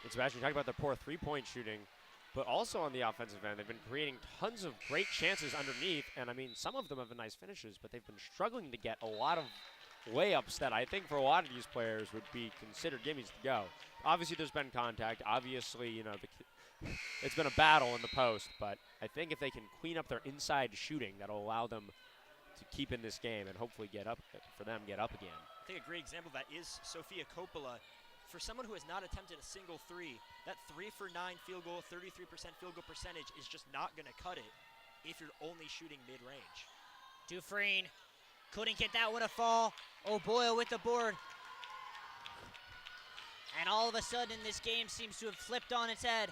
It's Sebastian, talking about the poor three-point shooting, but also on the offensive end, they've been creating tons of great chances underneath, and I mean, some of them have been nice finishes, but they've been struggling to get a lot of layups that I think for a lot of these players would be considered gimmies to go. Obviously, there's been contact. Obviously, it's been a battle in the post, but I think if they can clean up their inside shooting, that'll allow them to keep in this game and hopefully get up again. I think a great example of that is Sophia Coppola. For someone who has not attempted a single three, that 3 for 9 field goal, 33% field goal percentage is just not going to cut it if you're only shooting mid-range. Dufresne couldn't get that one to fall. O'Boyle with the board. And all of a sudden, this game seems to have flipped on its head.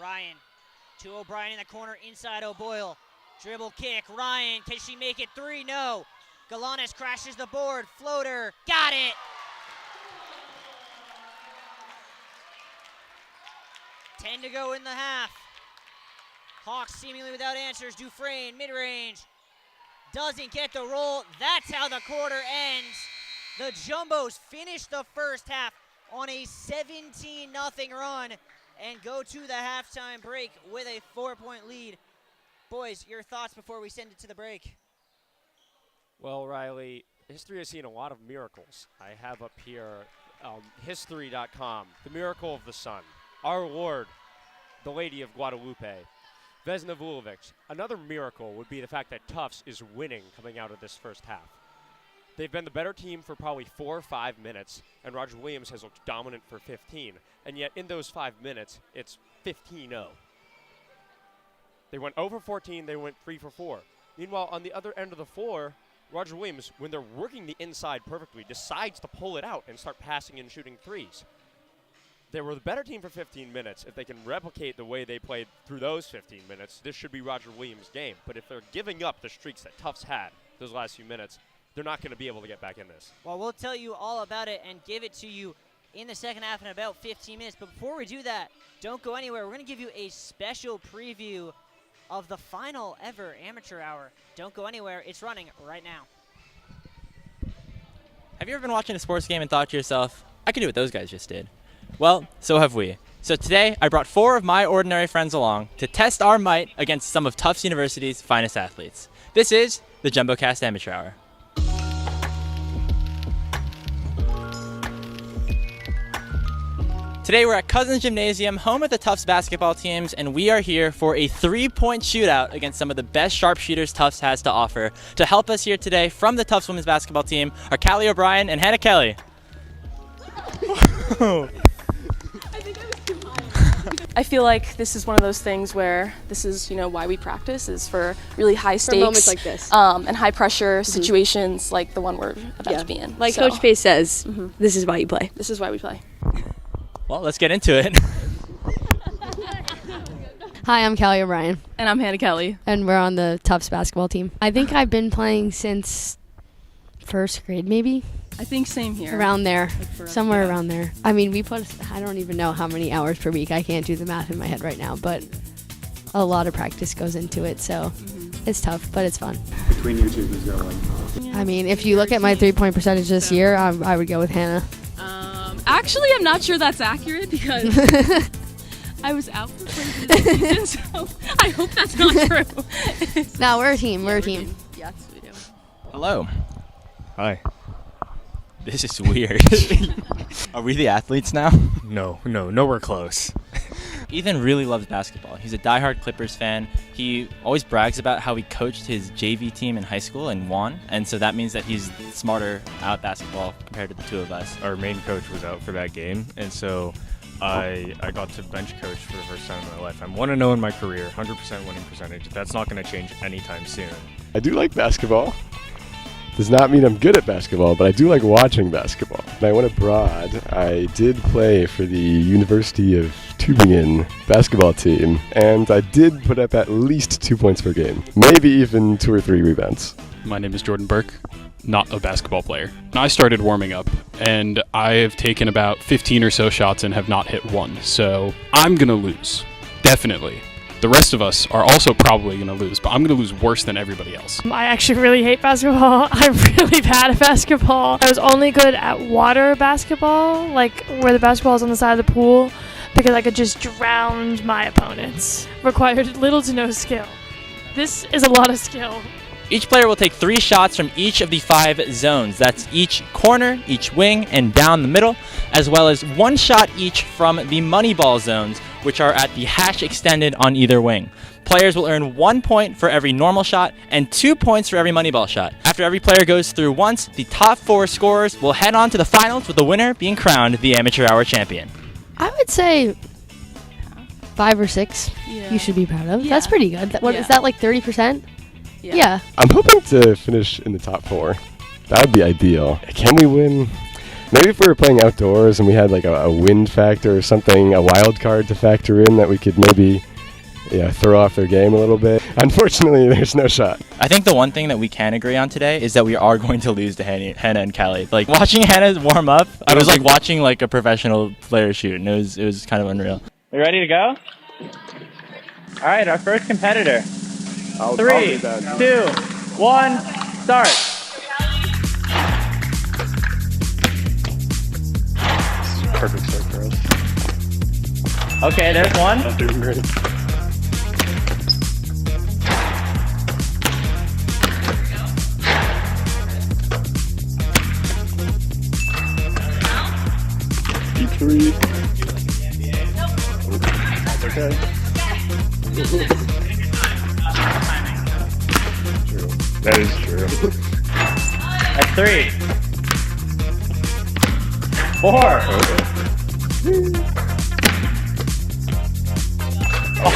Ryan to O'Brien in the corner, inside O'Boyle. Dribble kick, Ryan, can she make it three? No. Galanis crashes the board, floater, got it! Ten to go in the half. Hawks seemingly without answers. Dufresne, mid-range. Doesn't get the roll. That's how the quarter ends. The Jumbos finish the first half on a 17-0 run and go to the halftime break with a 4-point lead. Boys, your thoughts before we send it to the break? Well, Riley, history has seen a lot of miracles. I have up here history.com, the miracle of the sun. Our Lord, the Lady of Guadalupe, Vesna Vulovic. Another miracle would be the fact that Tufts is winning coming out of this first half. They've been the better team for probably 4 or 5 minutes, and Roger Williams has looked dominant for 15. And yet in those 5 minutes, it's 15-0. They went 0 for 14, they went 3 for 4. Meanwhile, on the other end of the floor, Roger Williams, when they're working the inside perfectly, decides to pull it out and start passing and shooting threes. They were the better team for 15 minutes. If they can replicate the way they played through those 15 minutes, this should be Roger Williams' game. But if they're giving up the streaks that Tufts had those last few minutes, they're not going to be able to get back in this. Well, we'll tell you all about it and give it to you in the second half in about 15 minutes. But before we do that, don't go anywhere. We're going to give you a special preview of the final ever amateur hour. Don't go anywhere. It's running right now. Have you ever been watching a sports game and thought to yourself, I could do what those guys just did? Well, so have we. So today, I brought 4 of my ordinary friends along to test our might against some of Tufts University's finest athletes. This is the JumboCast Amateur Hour. Today we're at Cousins Gymnasium, home of the Tufts basketball teams, and we are here for a 3-point shootout against some of the best sharpshooters Tufts has to offer. To help us here today from the Tufts women's basketball team are Callie O'Brien and Hannah Kelly. I feel like this is one of those things where this is, why we practice is for really high stakes, for moments like this, and high pressure situations like the one we're about to be in. Like Coach Pace says, this is why you play. This is why we play. Well, let's get into it. Hi, I'm Callie O'Brien. And I'm Hannah Kelly. And we're on the Tufts basketball team. I think I've been playing since first grade, maybe. I think same here. Around there. Somewhere around there. I mean, I don't even know how many hours per week. I can't do the math in my head right now, but a lot of practice goes into it, so it's tough, but it's fun. Between you two, who's going to win? I mean, if you look at my 3-point percentage this year, I would go with Hannah. Actually, I'm not sure that's accurate because I was out for So I hope that's not true. No, we're a team. We're a team. Yes, we do. Hello. Hi. This is weird. Are we the athletes now? No, nowhere close. Ethan really loves basketball. He's a diehard Clippers fan. He always brags about how he coached his JV team in high school and won, and so that means that he's smarter at basketball compared to the two of us. Our main coach was out for that game, and so I got to bench coach for the first time in my life. I'm 1-0 in my career, 100% winning percentage. That's not going to change anytime soon. I do like basketball. Does not mean I'm good at basketball, but I do like watching basketball. When I went abroad, I did play for the University of Tübingen basketball team, and I did put up at least 2 points per game, maybe even 2 or 3 rebounds. My name is Jordan Burke, not a basketball player. I started warming up, and I have taken about 15 or so shots and have not hit one, so I'm going to lose, definitely. The rest of us are also probably going to lose, but I'm going to lose worse than everybody else. I actually really hate basketball. I'm really bad at basketball. I was only good at water basketball, like where the basketball is on the side of the pool, because I could just drown my opponents. Required little to no skill. This is a lot of skill. Each player will take 3 shots from each of the 5 zones. That's each corner, each wing, and down the middle, as well as 1 shot each from the money ball zones, which are at the hash extended on either wing. Players will earn 1 point for every normal shot and 2 points for every money ball shot. After every player goes through once, the top 4 scorers will head on to the finals, with the winner being crowned the Amateur Hour champion. I would say 5 or 6 you should be proud of. Yeah. That's pretty good. Is that like 30%? Yeah. I'm hoping to finish in the top 4. That would be ideal. Can we win? Maybe if we were playing outdoors and we had like a wind factor or something, a wild card to factor in, that we could maybe throw off their game a little bit. Unfortunately, there's no shot. I think the one thing that we can agree on today is that we are going to lose to Hannah and Callie. Like, watching Hannah warm up, I was like watching like a professional player shoot, and it was kind of unreal. We ready to go? All right, our first competitor. 3, 2, 1, start. Perfect start for us. Okay, there's one. I'm doing great. Deep 3. That's okay. True. That is true. That's 3, 4. Oh,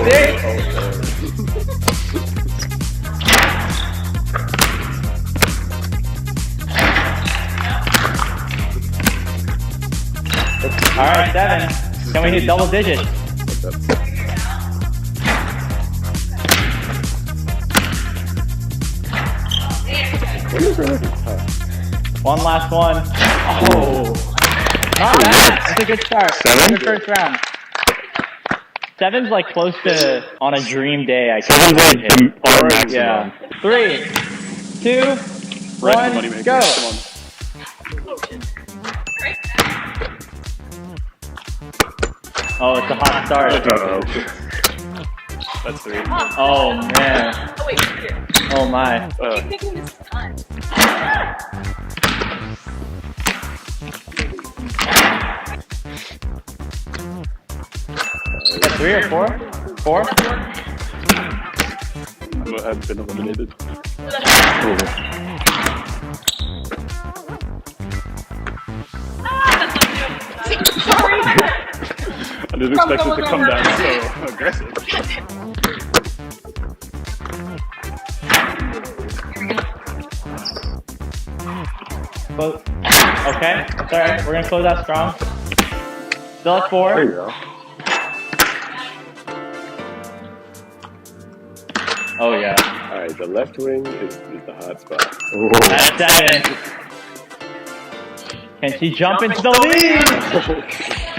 6. All right, 7. Can we hit double digits? One last one. Oh, not bad. That's a good start. 7? Good first round. 7's like close to on a dream day. I Seven's like our maximum. Yeah. 3, 2, 1, go. Oh, it's a hot start. That's 3. Oh man. Oh my. Is that 3 or 4? 4? I've been eliminated. I didn't expect it to come down so aggressive. Okay, it's alright. We're gonna close out strong. Still at 4. There you go. Oh yeah. Alright, the left wing is the hot spot. That's 7. Can she jump into the lead?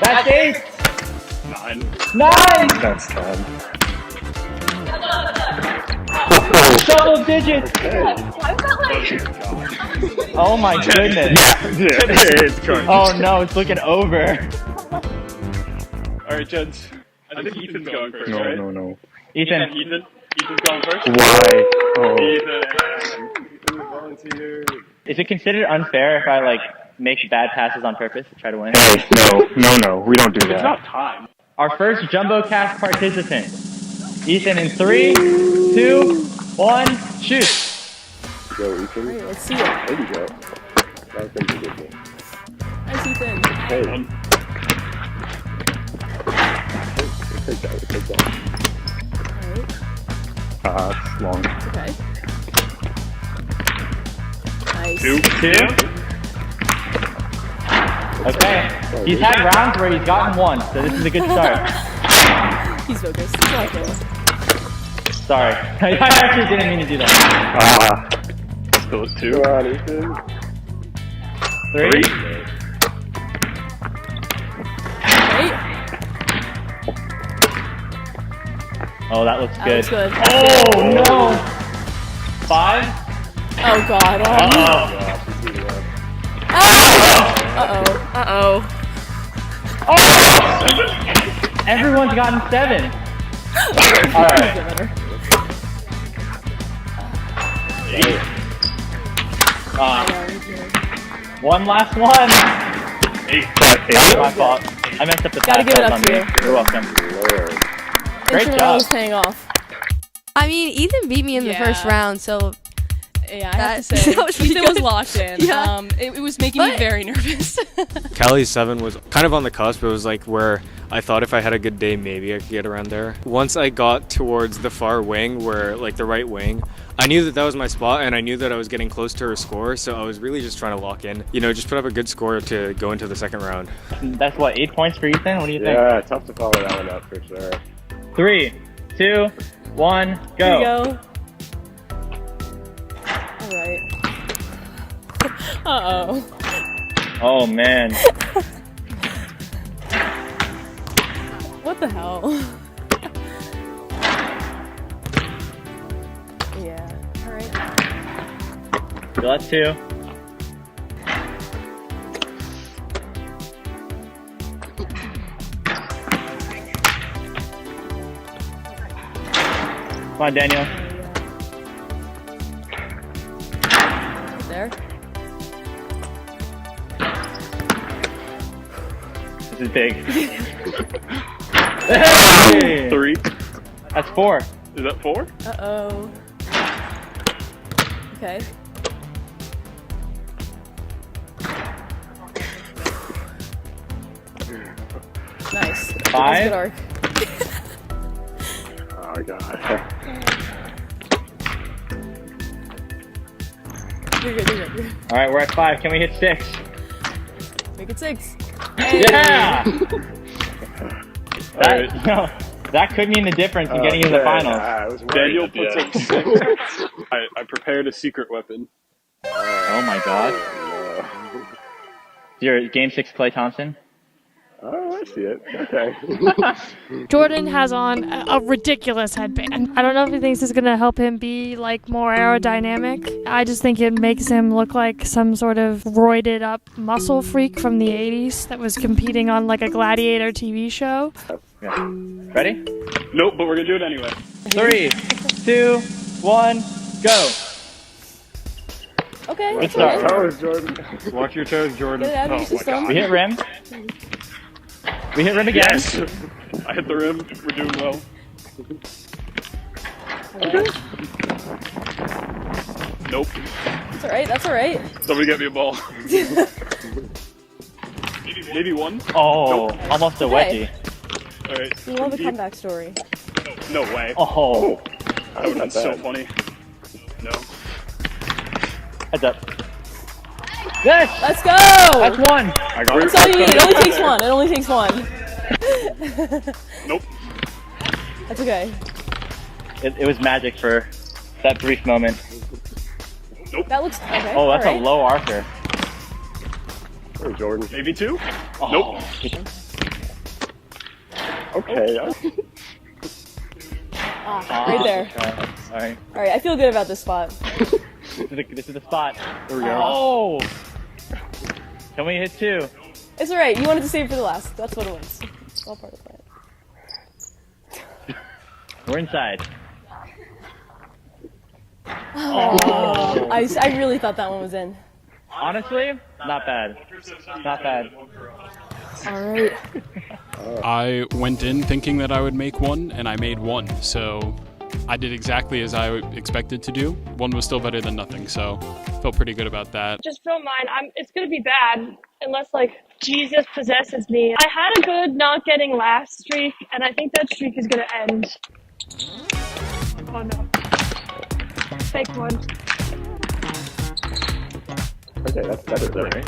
That's 8. 9. 9. That's 10. Double digits. Oh my goodness. It's correct. Oh no, it's looking over. Alright, gents. I I think Ethan's going first, No, right? no. Ethan's going first? Why? Oh. Ethan volunteered. Is it considered unfair if I, like, make bad passes on purpose to try to win? Hey, no. We don't do It's that. not time. Our first JumboCast participant. Ethan in 3, 2, 1, shoot. Go, Ethan. Alright, let's see it. There you go. That thing's a good one. Nice, Ethan. Hey. Take that. Alright. It's long. Okay. Nice. 2. Okay. He's had rounds where he's gotten 1, so this is a good start. He's focused. He's not cool. Sorry. I actually didn't mean to do that. Let's go with 2. Come on, Ethan. 3. Right? Oh, that looks That good. looks good. Oh, no. 5. Oh, God. Uh-oh. Oh! Everyone's gotten 7. Alright. 1 last one. 8. That's my fault. I messed up the Gotta give it up on to me. you. You're welcome. Great Instrumental job. is paying off. I mean, Ethan beat me in the first round, so Yeah, I have to say, that was pretty Ethan was good. locked in. Yeah. It was making me very nervous. Kelly's 7 was kind of on the cusp. It was like where I thought if I had a good day, maybe I could get around there. Once I got towards the far wing, where like the right wing, I knew that that was my spot, and I knew that I was getting close to her score, so I was really just trying to lock in. You know, just put up a good score to go into the second round. That's what, 8 points for Ethan? What do you think? Yeah, tough to follow that one up for sure. 3, 2, 1, go. Here we go. Alright. Uh-oh. Oh, man. What the hell? Yeah. Alright. So that's 2. Come on, Daniel. There. This is big. Hey! 3. That's 4. Is that 4? Uh-oh. Okay. Nice. 5. That's good arc. Oh, God. You're good. All right, we're at 5. Can we hit 6? Make it 6. Yeah! Alright. No, that could mean the difference in getting into the finals. Daniel puts up 6. I prepared a secret weapon. Oh my god. Your game 6 Clay Thompson? Oh, I see it. Okay. Jordan has on a ridiculous headband. I don't know if he thinks it's going to help him be like more aerodynamic. I just think it makes him look like some sort of roided up muscle freak from the 80s that was competing on like a gladiator TV show. Yeah. Ready? Nope, but we're gonna do it anyway. 3, 2, 1, go. Okay. Good start. Toes, Jordan. Watch your toes, Jordan. Get it out of your system. We hit rim. We hit rim again. Yes! I hit the rim. We're doing well. Nope. That's alright. Somebody get me a ball. Maybe 1? Oh, Nope. almost a Okay. wedgie. Alright. You love a comeback story. No way. Oh, That would have been so funny. No. heads up. Yes! Let's go! That's 1. I got That's all you need. It only takes 1. It only takes 1. Nope. That's okay. It was magic for that brief moment. That looks okay. Oh, that's alright. a low archer. Hey, Jordan. Maybe 2? Oh. Nope. Okay. Right there. Alright. Alright, I feel good about this spot. This is the spot. There we go. Oh! Can we hit 2? It's alright. You wanted to save for the last. That's what it was. It's all part of the plan. We're inside. Oh. I really thought that one was in. Honestly, not bad. Not bad. All right. I went in thinking that I would make one, and I made one. So I did exactly as I expected to do. One was still better than nothing, so felt pretty good about that. Just film mine. It's gonna be bad unless like Jesus possesses me. I had a good not getting last streak, and I think that streak is gonna end. Oh no. Fake one. Okay, that's better though, right?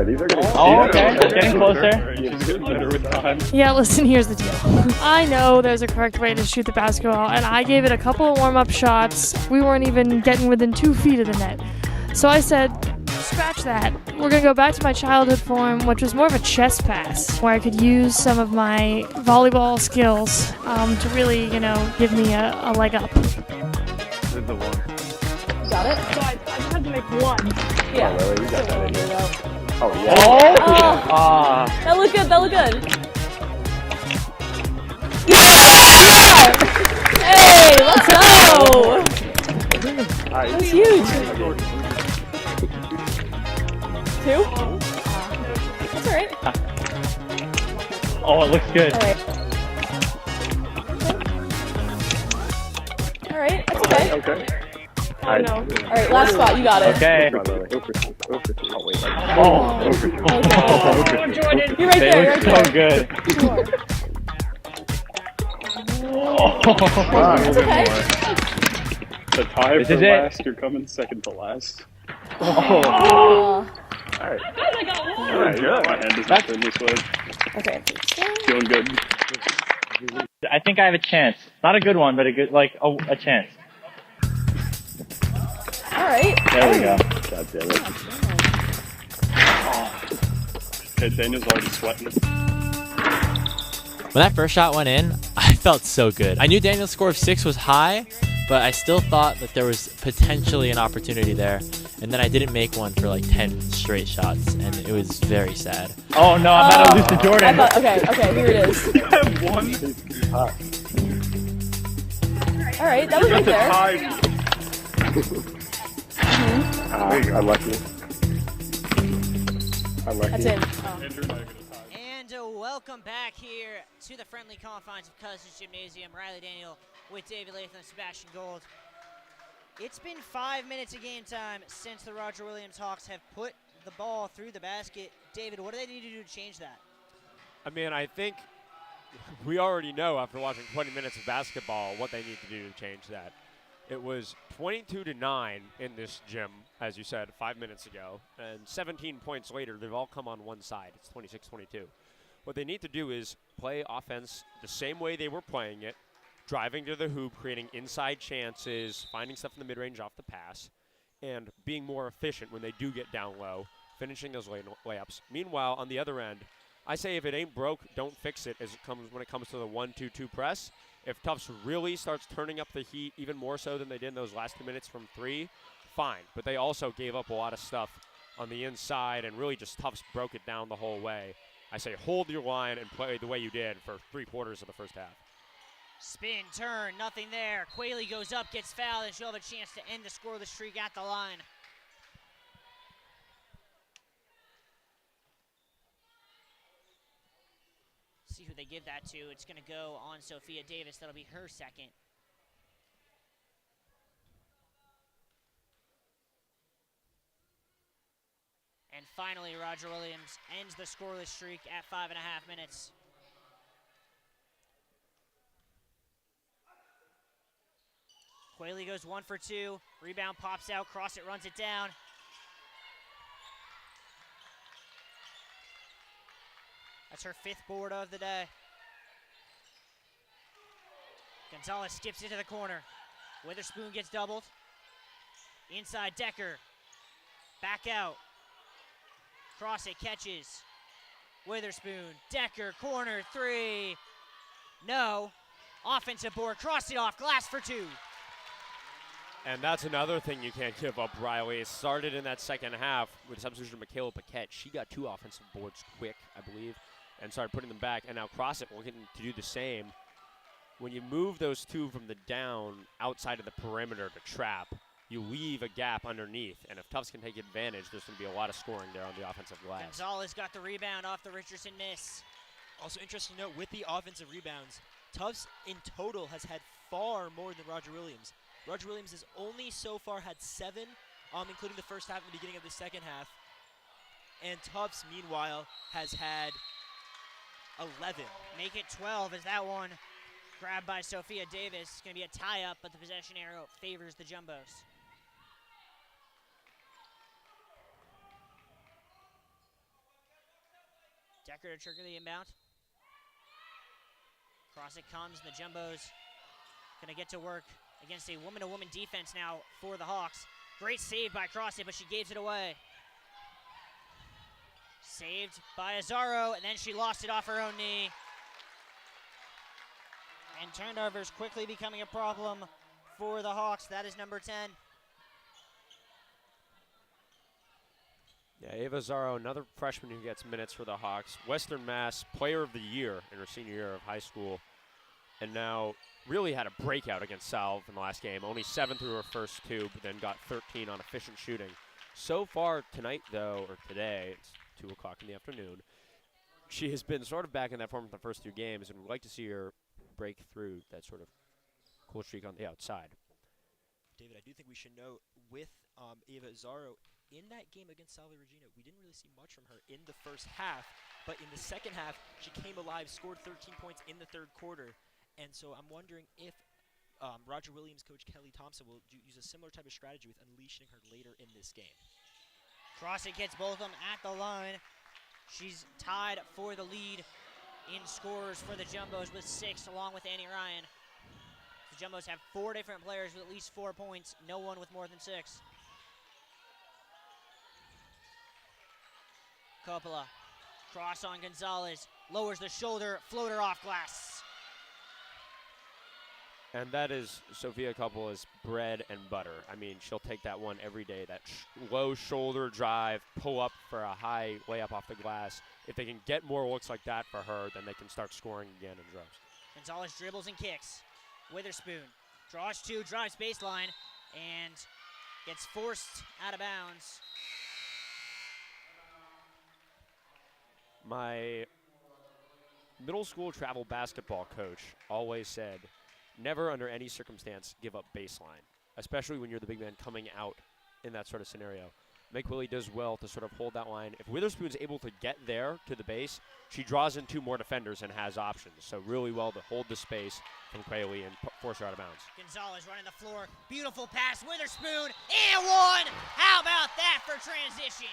These are getting okay. Getting closer. Better with time. Yeah, listen, here's the deal. I know there's a correct way to shoot the basketball, and I gave it a couple of warm-up shots. We weren't even getting within 2 feet of the net. So I said, scratch that. We're going to go back to my childhood form, which was more of a chest pass, where I could use some of my volleyball skills to really, give me a leg up. This is the one. Got it? So I just have to make one. Yeah. Oh, Lily, you got that in here. Oh, yeah. That looked good. That looked good. Yeah! Hey, let's go! That was huge. 2? That's alright. Oh, it looks good. Alright, that's okay. Okay. Oh no. Alright, last spot, you got it. Okay. Oh, Jordan. You're right there, They look so good. That's okay. The tie This for is it. last, you're coming second to last. Alright. Alright, good. My hand is not in this way. Okay. Feeling good. I think I have a chance. Not a good one, but a good, a chance. Alright. There we go. God damn it. Okay, Daniel's already sweating. When that first shot went in, I felt so good. I knew Daniel's score of 6 was high, but I still thought that there was potentially an opportunity there. And then I didn't make one for like 10 straight shots, and it was very sad. Oh no, I'm about to lose to Jordan. Okay, here it is. You have one. Alright, that was right there. Unlucky. That's in. And welcome back here to the friendly confines of Cousins Gymnasium. Riley Daniel with David Latham and Sebastian Gold. It's been 5 minutes of game time since the Roger Williams Hawks have put the ball through the basket. David, what do they need to do to change that? I mean, I think we already know after watching 20 minutes of basketball what they need to do to change that. It was 22-9 in this gym, as you said, 5 minutes ago. And 17 points later, they've all come on one side. It's 26-22. What they need to do is play offense the same way they were playing it, driving to the hoop, creating inside chances, finding stuff in the mid-range off the pass, and being more efficient when they do get down low, finishing those layups. Meanwhile, on the other end, I say if it ain't broke, don't fix it when it comes to the 1-2-2 press. If Tufts really starts turning up the heat even more so than they did in those last 2 minutes from 3, fine. But they also gave up a lot of stuff on the inside, and really just Tufts broke it down the whole way. I say hold your line and play the way you did for 3/4 of the first half. Spin, turn, nothing there. Quayle goes up, gets fouled, and she'll have a chance to end the scoreless streak at the line. See who they give that to. It's going to go on Sophia Davis. That'll be her second. And finally, Roger Williams ends the scoreless streak at 5.5 minutes. Quayle goes 1 for 2. Rebound pops out, cross it, runs it down. That's her 5th board of the day. Gonzalez skips into the corner. Witherspoon gets doubled. Inside Decker. Back out. Cross it, catches. Witherspoon, Decker, corner 3. No. Offensive board, cross it off, glass for 2. And that's another thing you can't give up, Riley. It started in that second half with the substitution of Michaela Paquette. She got 2 offensive boards quick, I believe. and started putting them back, and now CrossFit looking to do the same. When you move those two from the down outside of the perimeter to trap, you leave a gap underneath, and if Tufts can take advantage, there's going to be a lot of scoring there on the offensive glass. Gonzalez got the rebound off the Richardson miss. Also interesting to note, with the offensive rebounds, Tufts in total has had far more than Roger Williams. Roger Williams has only so far had 7, including the first half and the beginning of the second half. And Tufts, meanwhile, has had 11. Make it 12 as that one grabbed by Sophia Davis. It's going to be a tie-up, but the possession arrow favors the Jumbos. Decker to trigger the inbound. Cross it comes, and the Jumbos going to get to work against a woman-to-woman defense now for the Hawks. Great save by Cross it, but she gave it away. Saved by Azaro, and then she lost it off her own knee. And turnovers quickly becoming a problem for the Hawks. That is number 10. Yeah, Ava Azaro, another freshman who gets minutes for the Hawks. Western Mass Player of the Year in her senior year of high school. And now really had a breakout against Salve in the last game. Only 7 through her first 2, but then got 13 on efficient shooting. So far tonight, though, or today, it's 2 o'clock in the afternoon, she has been sort of back in that form in the first 2 games, and we'd like to see her break through that sort of cool streak on the outside. David, I do think we should note with Ava Azaro, in that game against Salve Regina, we didn't really see much from her in the first half, but in the second half, she came alive, scored 13 points in the third quarter. And so I'm wondering if Roger Williams coach Kelly Thompson will use a similar type of strategy with unleashing her later in this game. Cross it gets both of them at the line. She's tied for the lead in scorers for the Jumbos with 6, along with Annie Ryan. The Jumbos have 4 different players with at least 4 points, no one with more than 6. Coppola, cross on Gonzalez, lowers the shoulder, floater off glass. And that is Sophia Coppola's bread and butter. I mean, she'll take that one every day, that low shoulder drive, pull up for a high layup off the glass. If they can get more looks like that for her, then they can start scoring again in droves. Gonzalez dribbles and kicks. Witherspoon draws 2, drives baseline, and gets forced out of bounds. My middle school travel basketball coach always said, never under any circumstance give up baseline, especially when you're the big man coming out in that sort of scenario. Meg Willie does well to sort of hold that line. If Witherspoon's able to get there to the base, she draws in 2 more defenders and has options. So really well to hold the space from Quayle and force her out of bounds. Gonzalez running the floor. Beautiful pass. Witherspoon and 1. How about that for transition?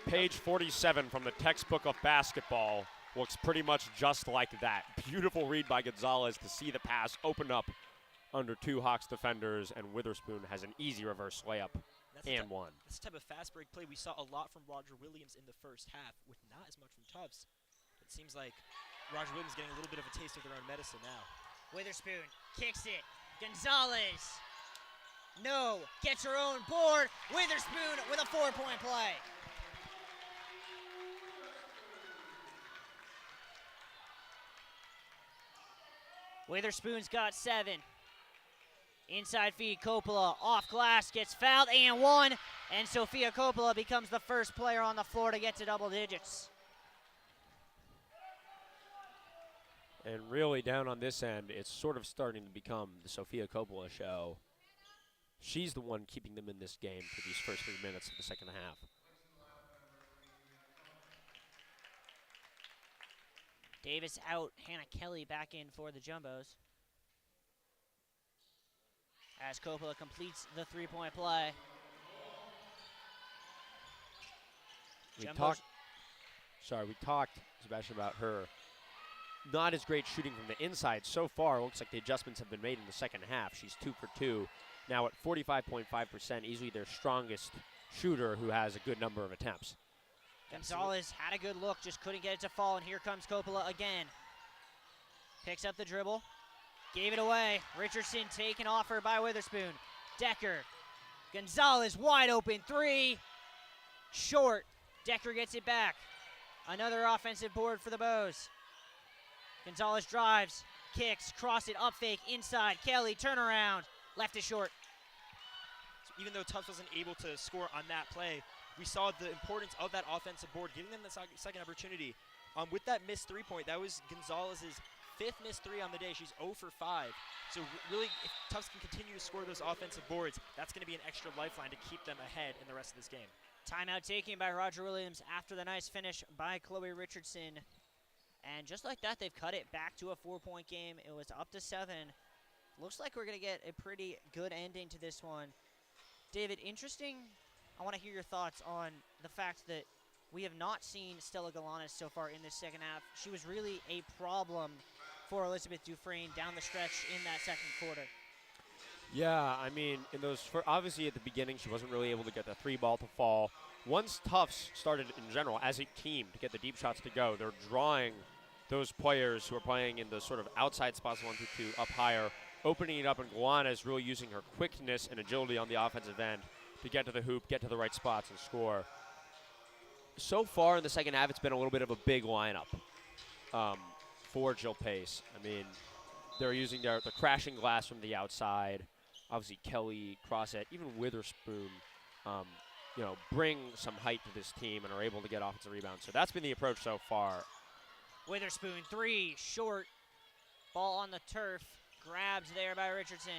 Page 47 from the textbook of basketball looks pretty much just like that. Beautiful read by Gonzalez to see the pass open up under 2 Hawks defenders, and Witherspoon has an easy reverse layup and 1. This type of fast break play we saw a lot from Roger Williams in the first half, with not as much from Tufts. It seems like Roger Williams getting a little bit of a taste of their own medicine now. Witherspoon kicks it. Gonzalez. No. Gets her own board. Witherspoon with a 4-point play. Witherspoon's got 7. Inside feed, Coppola off glass, gets fouled and 1. And Sophia Coppola becomes the first player on the floor to get to double digits. And really down on this end, it's sort of starting to become the Sophia Coppola show. She's the one keeping them in this game for these first 3 minutes of the second half. Davis out, Hannah Kelly back in for the Jumbos. As Coppola completes the 3-point play. We talked, Sebastian, about her not as great shooting from the inside so far. It looks like the adjustments have been made in the second half. She's 2 for 2, now at 45.5%, easily their strongest shooter who has a good number of attempts. Gonzalez had a good look, just couldn't get it to fall, and here comes Coppola again. Picks up the dribble, gave it away. Richardson taken off her by Witherspoon. Decker, Gonzalez wide open 3, short. Decker gets it back. Another offensive board for the Bows. Gonzalez drives, kicks, cross it, up fake, inside. Kelly, turnaround, left is short. So even though Tufts wasn't able to score on that play, we saw the importance of that offensive board, giving them the second opportunity. With that missed three-point, that was Gonzalez's 5th missed three on the day. She's 0 for 5. So really, if Tufts can continue to score those offensive boards, that's going to be an extra lifeline to keep them ahead in the rest of this game. Timeout taken by Roger Williams after the nice finish by Chloe Richardson. And just like that, they've cut it back to a 4-point game. It was up to 7. Looks like we're going to get a pretty good ending to this one. David, interesting. I want to hear your thoughts on the fact that we have not seen Stella Galanis so far in this second half. She was really a problem for Elizabeth Dufresne down the stretch in that second quarter. Yeah, I mean, obviously at the beginning she wasn't really able to get the 3 ball to fall. Once Tufts started in general as a team to get the deep shots to go, they're drawing those players who are playing in the sort of outside spots 1 through 2 up higher, opening it up, and Galanis is really using her quickness and agility on the offensive end to get to the hoop, get to the right spots, and score. So far in the second half, it's been a little bit of a big lineup for Jill Pace. I mean, they're using the crashing glass from the outside. Obviously, Kelly, Crossett, even Witherspoon, bring some height to this team and are able to get offensive rebounds. So that's been the approach so far. Witherspoon, 3, short. Ball on the turf. Grabs there by Richardson.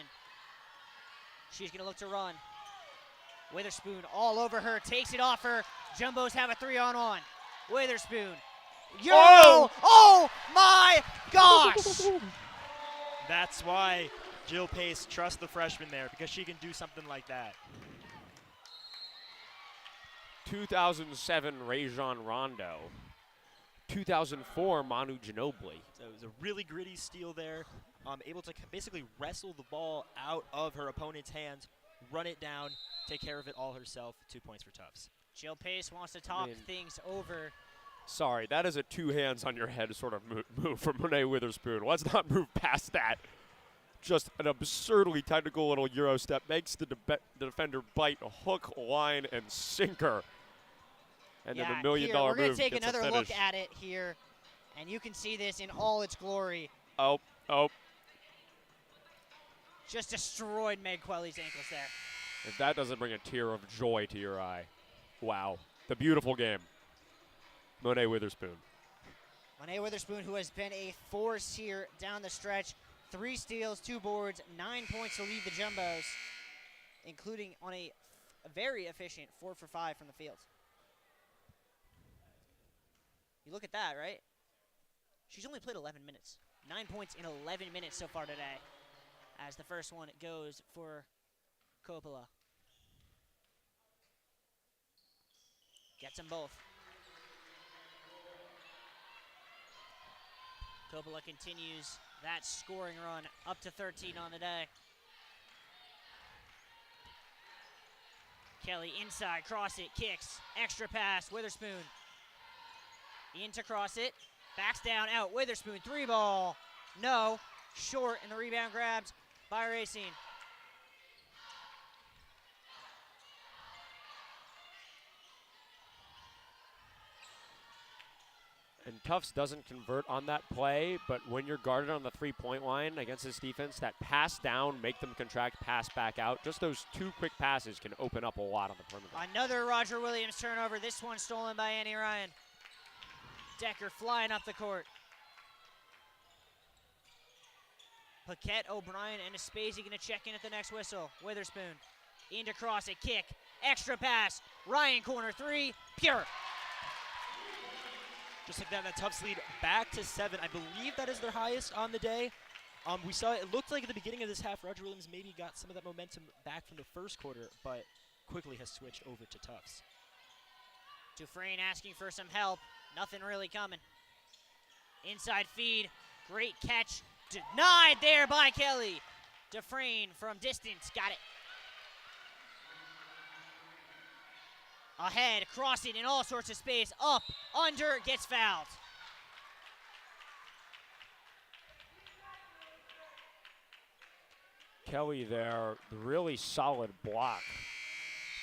She's going to look to run. Witherspoon all over her, takes it off her. Jumbos have a 3-on-1. Witherspoon. Euro! Oh my gosh! That's why Jill Pace trusts the freshman there, because she can do something like that. 2007 Rajon Rondo. 2004 Manu Ginobili. So it was a really gritty steal there. Able to basically wrestle the ball out of her opponent's hands, run it down, take care of it all herself. 2 points for Tufts. Jill Pace wants to talk things over. Sorry, that is a 2 hands on your head sort of move from Monet Witherspoon. Let's not move past that. Just an absurdly technical little Euro step. Makes the defender bite a hook, line, and sinker. And then $1 million move. We're going to take gets another a look finish. at it here. And you can see this in all its glory. Oh. Just destroyed Meg Quelly's ankles there. If that doesn't bring a tear of joy to your eye. Wow. The beautiful game. Monet Witherspoon. Monet Witherspoon, who has been a force here down the stretch. 3 steals, 2 boards, 9 points to lead the Jumbos, including on a very efficient 4 for 5 from the field. You look at that, right? She's only played 11 minutes. 9 points in 11 minutes so far today, as the first one goes for Coppola. Gets them both. Coppola continues that scoring run up to 13 on the day. Kelly inside, cross it, kicks, extra pass, Witherspoon. In to cross it, backs down, out, Witherspoon, 3 ball. No, short, and the rebound grabbed by Racine. And Tufts doesn't convert on that play, but when you're guarded on the 3-point line against this defense, that pass down, make them contract, pass back out, just those 2 quick passes can open up a lot on the perimeter. Another Roger Williams turnover, this one stolen by Annie Ryan. Decker flying up the court. Paquette, O'Brien, and Aspesi going to check in at the next whistle. Witherspoon in to cross it, kick, extra pass, Ryan corner 3, pure. Just like that, that Tufts lead back to 7. I believe that is their highest on the day. We saw it looked like at the beginning of this half, Roger Williams maybe got some of that momentum back from the first quarter, but quickly has switched over to Tufts. Dufresne asking for some help. Nothing really coming. Inside feed. Great catch. Denied there by Kelly. Dufresne from distance. Got it. Ahead. Crossing in all sorts of space. Up. Under. Gets fouled. Kelly there, really solid block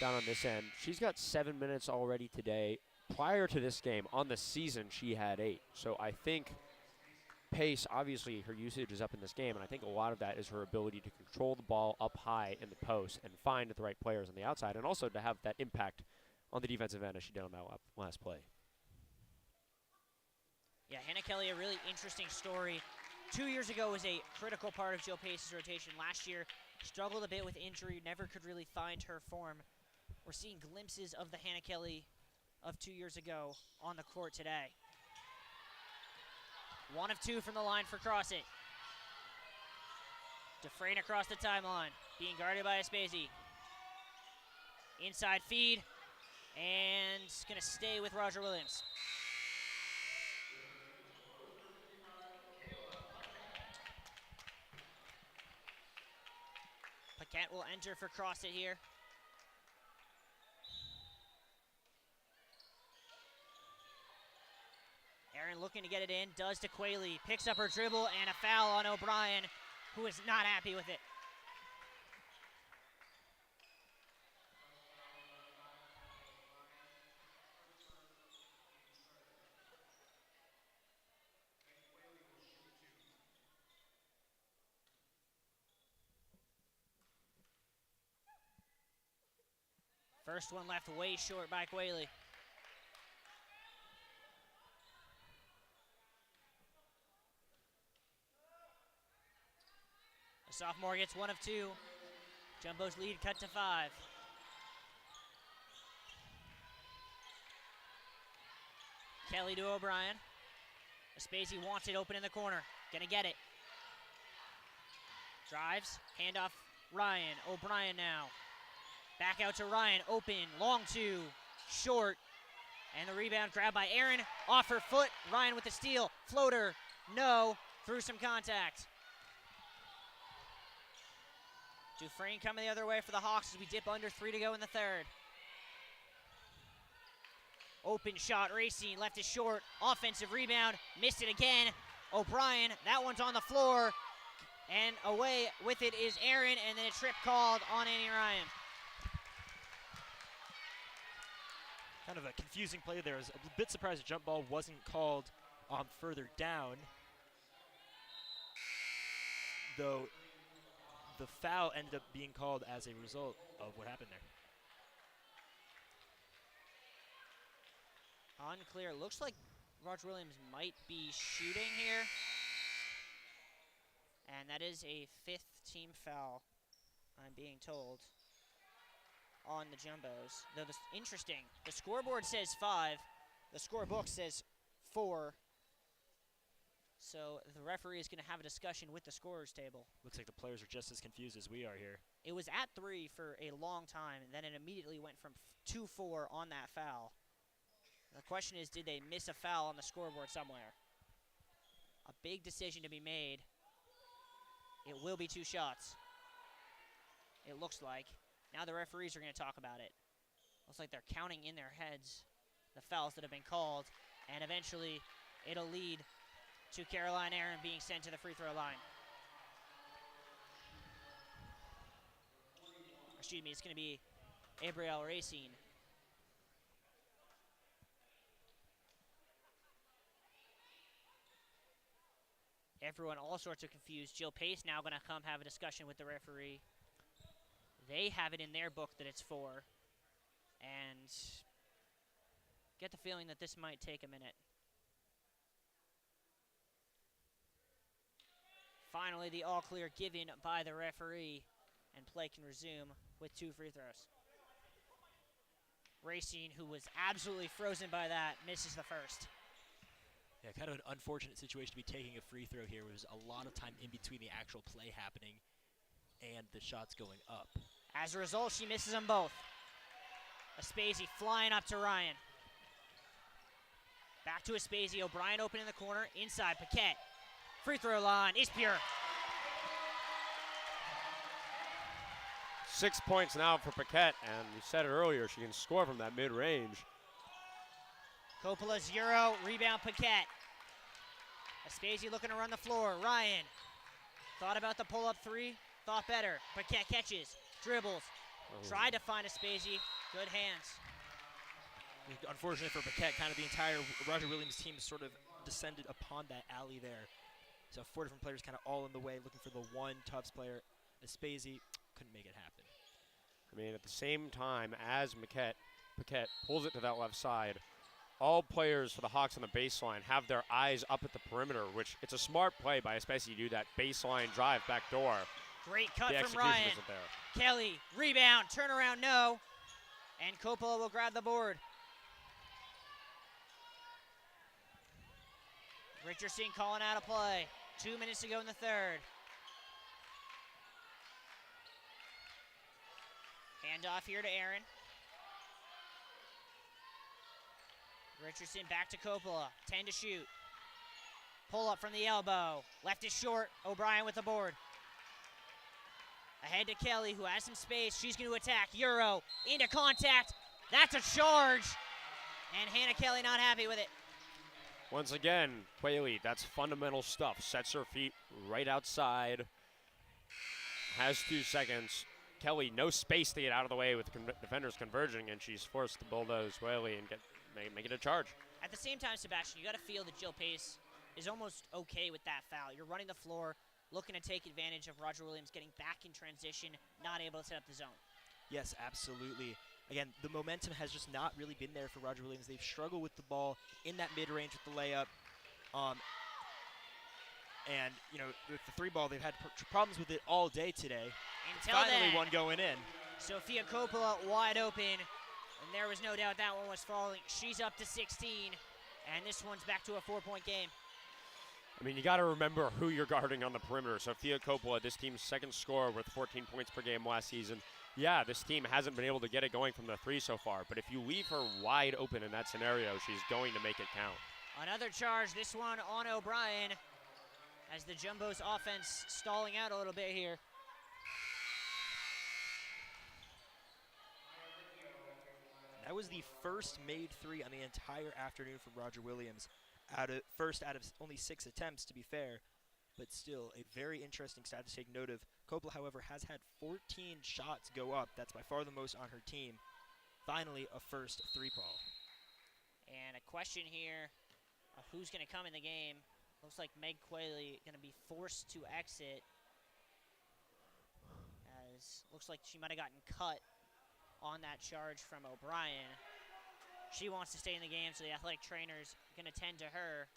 down on this end. She's got 7 minutes already today. prior to this game, on the season, she had 8. So I think pace, obviously, her usage is up in this game, and I think a lot of that is her ability to control the ball up high in the post and find the right players on the outside, and also to have that impact on the defensive end as she did on that last play. Yeah, Hannah Kelly, a really interesting story. 2 years ago was a critical part of Jill Pace's rotation. Last year, struggled a bit with injury, never could really find her form. We're seeing glimpses of the Hannah Kelly of 2 years ago on the court today. 1 of 2 from the line for Cross It. Dufresne across the timeline, being guarded by Aspesi. Inside feed, and gonna stay with Roger Williams. Paquette will enter for Cross It here. Aaron looking to get it in, does to Quayle, picks up her dribble, and a foul on O'Brien, who is not happy with it. First one left way short by Quayle. The sophomore gets 1 of 2. Jumbo's lead cut to 5. Kelly to O'Brien. Aspesi wants it open in the corner. Gonna get it. Drives, handoff Ryan. O'Brien now. Back out to Ryan, open, long 2, short, and the rebound grabbed by Aaron, off her foot, Ryan with the steal, floater, no, through some contact. Dufresne coming the other way for the Hawks as we dip under 3 to go in the third. Open shot, Racine, left is short, offensive rebound, missed it again. O'Brien, that one's on the floor, and away with it is Aaron, and then a trip called on Annie Ryan. Kind of a confusing play there. I was a bit surprised the jump ball wasn't called further down, though the foul ended up being called as a result of what happened there. Unclear. Looks like Roger Williams might be shooting here. And that is a 5th team foul, I'm being told, on the Jumbos. Though this interesting, the scoreboard says 5, the scorebook says 4. So the referee is going to have a discussion with the scorers table. Looks like the players are just as confused as we are here. It was at 3 for a long time, and then it immediately went from 2-4 on that foul. The question is, did they miss a foul on the scoreboard somewhere? A big decision to be made. It will be 2 shots. It looks like. Now the referees are going to talk about it. Looks like they're counting in their heads the fouls that have been called, and eventually it'll lead to Caroline Aaron being sent to the free throw line. Excuse me, it's going to be Abrielle Racine. Everyone all sorts of confused. Jill Pace now going to come have a discussion with the referee. They have it in their book that it's 4. And get the feeling that this might take a minute. Finally, the all clear given by the referee, and play can resume with 2 free throws. Racine, who was absolutely frozen by that, misses the first. Yeah, kind of an unfortunate situation to be taking a free throw here. There's a lot of time in between the actual play happening and the shots going up. As a result, she misses them both. Aspesi flying up to Ryan. Back to Aspesi. O'Brien open in the corner. Inside, Paquette. Free throw line, Ispure. 6 points now for Paquette, and we said it earlier, she can score from that mid-range. Coppola's Euro, rebound Paquette. Aspesi looking to run the floor. Ryan thought about the pull-up 3, thought better. Paquette catches, dribbles, tried to find Aspesi. Good hands. Unfortunately for Paquette, kind of the entire Roger Williams team sort of descended upon that alley there. So 4 different players kind of all in the way, looking for the one Tufts player. Aspazi couldn't make it happen. I mean, at the same time as Paquette pulls it to that left side, all players for the Hawks on the baseline have their eyes up at the perimeter, which it's a smart play by Aspazi to do that baseline drive back door. Great cut The from execution Ryan. isn't there. Kelly, rebound, turnaround, no. And Coppola will grab the board. Richardson calling out a play. 2 minutes to go in the third. Handoff here to Aaron. Richardson back to Coppola. 10 to shoot. Pull up from the elbow. Left is short. O'Brien with the board. Ahead to Kelly, who has some space. She's going to attack. Euro into contact. That's a charge. And Hannah Kelly not happy with it. Once again, Quayle, that's fundamental stuff. Sets her feet right outside. Has 2 seconds. Kelly, no space to get out of the way with defenders converging, and she's forced to bulldoze Quayle and make it a charge. At the same time, Sebastian, you got to feel that Jill Pace is almost okay with that foul. You're running the floor, looking to take advantage of Roger Williams getting back in transition, not able to set up the zone. Yes, absolutely. Again, the momentum has just not really been there for Roger Williams. They've struggled with the ball in that mid-range with the layup. And, you know, with the 3-ball, they've had problems with it all day today. Until finally then, one going in. Sophia Coppola wide open, and there was no doubt that one was falling. She's up to 16, and this one's back to a 4-point game. I mean, you got to remember who you're guarding on the perimeter. Sophia Coppola, this team's second scorer with 14 points per game last season. Yeah, this team hasn't been able to get it going from the 3 so far, but if you leave her wide open in that scenario, she's going to make it count. Another charge, this one on O'Brien, as the Jumbo's offense stalling out a little bit here. That was the first made 3 on the entire afternoon from Roger Williams. Out of only 6 attempts, to be fair, but still a very interesting stat to take note of. Coppola, however, has had 14 shots go up. That's by far the most on her team. Finally, a first 3-ball. And a question here of who's going to come in the game. Looks like Meg Quayle going to be forced to exit. As looks like she might have gotten cut on that charge from O'Brien. She wants to stay in the game, so the athletic trainer's going to tend to her.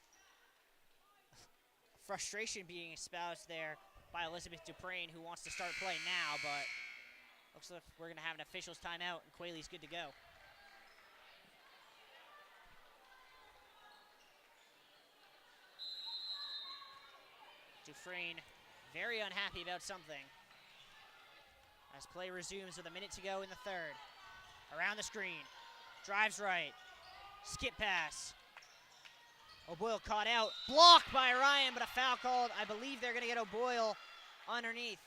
Frustration being espoused there by Elizabeth Duprane, who wants to start play now, but looks like we're going to have an official's timeout, and Quayle's good to go. Dufresne very unhappy about something. As play resumes with a minute to go in the third. Around the screen. Drives right. Skip pass. O'Boyle caught out. Blocked by Ryan, but a foul called. I believe they're going to get O'Boyle underneath.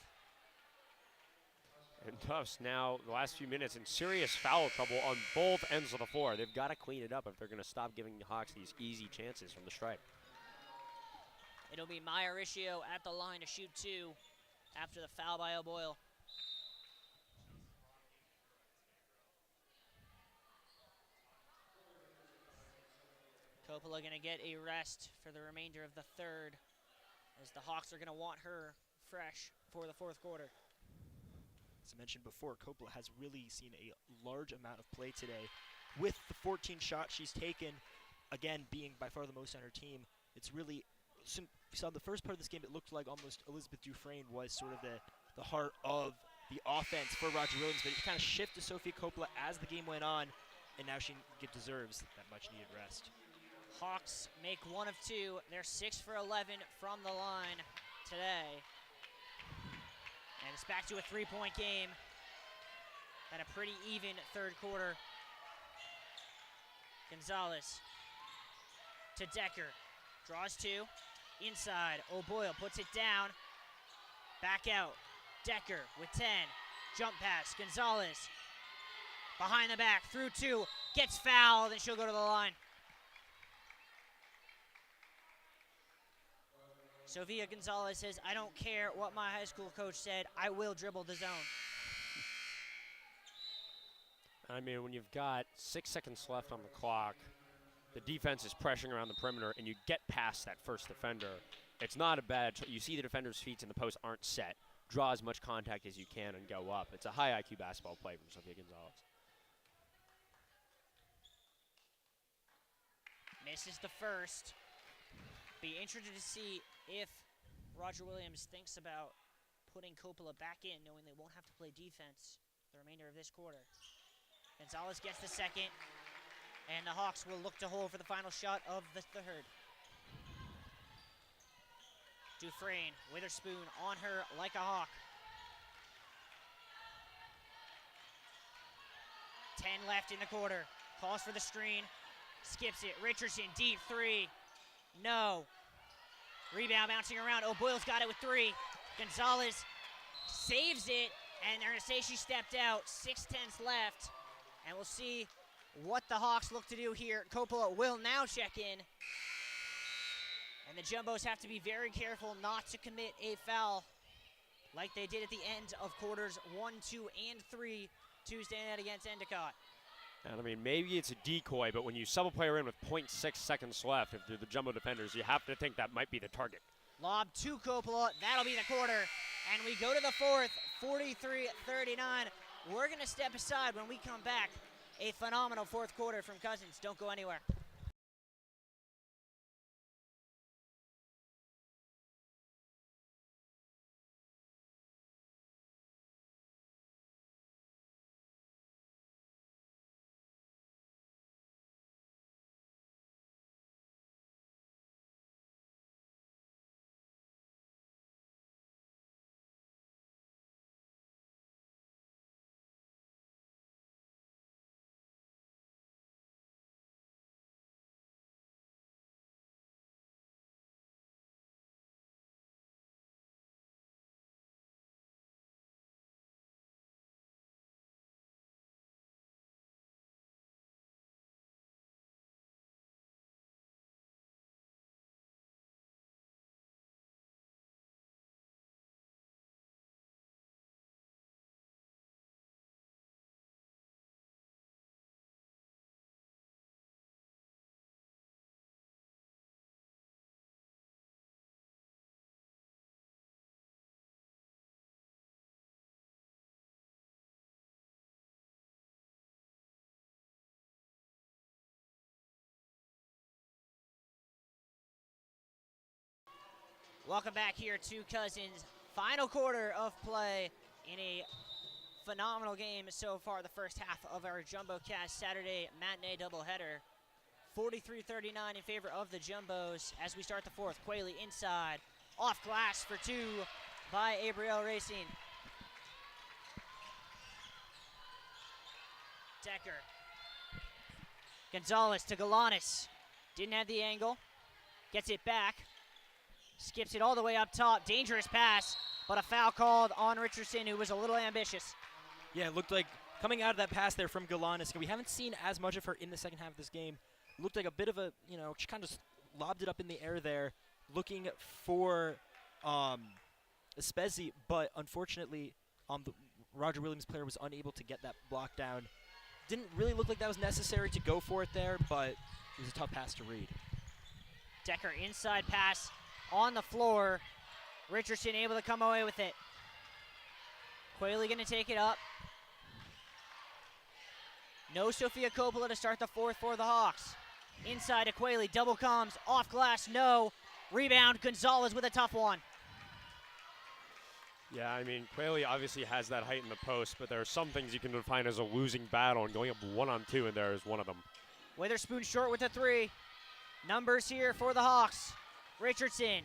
And Tufts now, the last few minutes, in serious foul trouble on both ends of the floor. They've got to clean it up if they're going to stop giving the Hawks these easy chances from the stripe. It'll be Mauricio at the line to shoot 2 after the foul by O'Boyle. Coppola going to get a rest for the remainder of the third, as the Hawks are going to want her fresh for the fourth quarter. As I mentioned before, Coppola has really seen a large amount of play today. With the 14 shots she's taken, again, being by far the most on her team, it's really, we saw the first part of this game, it looked like almost Elizabeth Dufresne was sort of the heart of the offense for Roger Williams, but it kind of shifted to Sophia Coppola as the game went on, and now she deserves that much-needed rest. Hawks make 1 of 2. They're 6 for 11 from the line today. And it's back to a 3-point game and a pretty even third quarter. Gonzalez to Decker. Draws 2. Inside. O'Boyle puts it down. Back out. Decker with 10. Jump pass. Gonzalez behind the back. Through 2. Gets fouled, and she'll go to the line. Sofia Gonzalez says, I don't care what my high school coach said, I will dribble the zone. I mean, when you've got 6 seconds left on the clock, the defense is pressuring around the perimeter, and you get past that first defender, it's not a bad you see the defender's feet in the post aren't set. Draw as much contact as you can and go up. It's a high IQ basketball play from Sofia Gonzalez. Misses the first. Be interested to see if Roger Williams thinks about putting Coppola back in, knowing they won't have to play defense the remainder of this quarter. Gonzalez gets the second, and the Hawks will look to hold for the final shot of the third. Dufresne, Witherspoon on her like a hawk. 10 left in the quarter. Calls for the screen. Skips it. Richardson, deep three. No. Rebound bouncing around. O'Boyle's got it with three. Gonzalez saves it, and they're going to say she stepped out. 6:10 left, and we'll see what the Hawks look to do here. Coppola will now check in. And the Jumbos have to be very careful not to commit a foul like they did at the end of quarters 1, 2, and 3 Tuesday night against Endicott. And I mean, maybe it's a decoy, but when you sub a player in with 0.6 seconds left, if they're the Jumbo defenders, you have to think that might be the target. Lob to Coppola. That'll be the quarter. And we go to the fourth, 43-39. We're going to step aside when we come back. A phenomenal fourth quarter from Cousins. Don't go anywhere. Welcome back here to Cousins. Final quarter of play in a phenomenal game so far, the first half of our JumboCast Saturday matinee doubleheader. 43-39 in favor of the Jumbos as we start the fourth. Quayle inside, off glass for two by Abriel Racing. Decker. Gonzalez to Galanis. Didn't have the angle. Gets it back. Skips it all the way up top. Dangerous pass, but a foul called on Richardson, who was a little ambitious. Yeah, it looked like coming out of that pass there from Galanis, we haven't seen as much of her in the second half of this game. It looked like a bit of a, she kind of lobbed it up in the air there, looking for Espezi, but unfortunately, the Roger Williams player was unable to get that block down. Didn't really look like that was necessary to go for it there, but it was a tough pass to read. Decker inside pass on the floor. Richardson able to come away with it. Quayle going to take it up. No Sofia Coppola to start the fourth for the Hawks. Inside to Quayle, double comes, off glass, no. Rebound, Gonzalez with a tough one. Yeah, I mean, Quayle obviously has that height in the post, but there are some things you can define as a losing battle, and going up 1-on-2 in there is one of them. Witherspoon short with the three. Numbers here for the Hawks. Richardson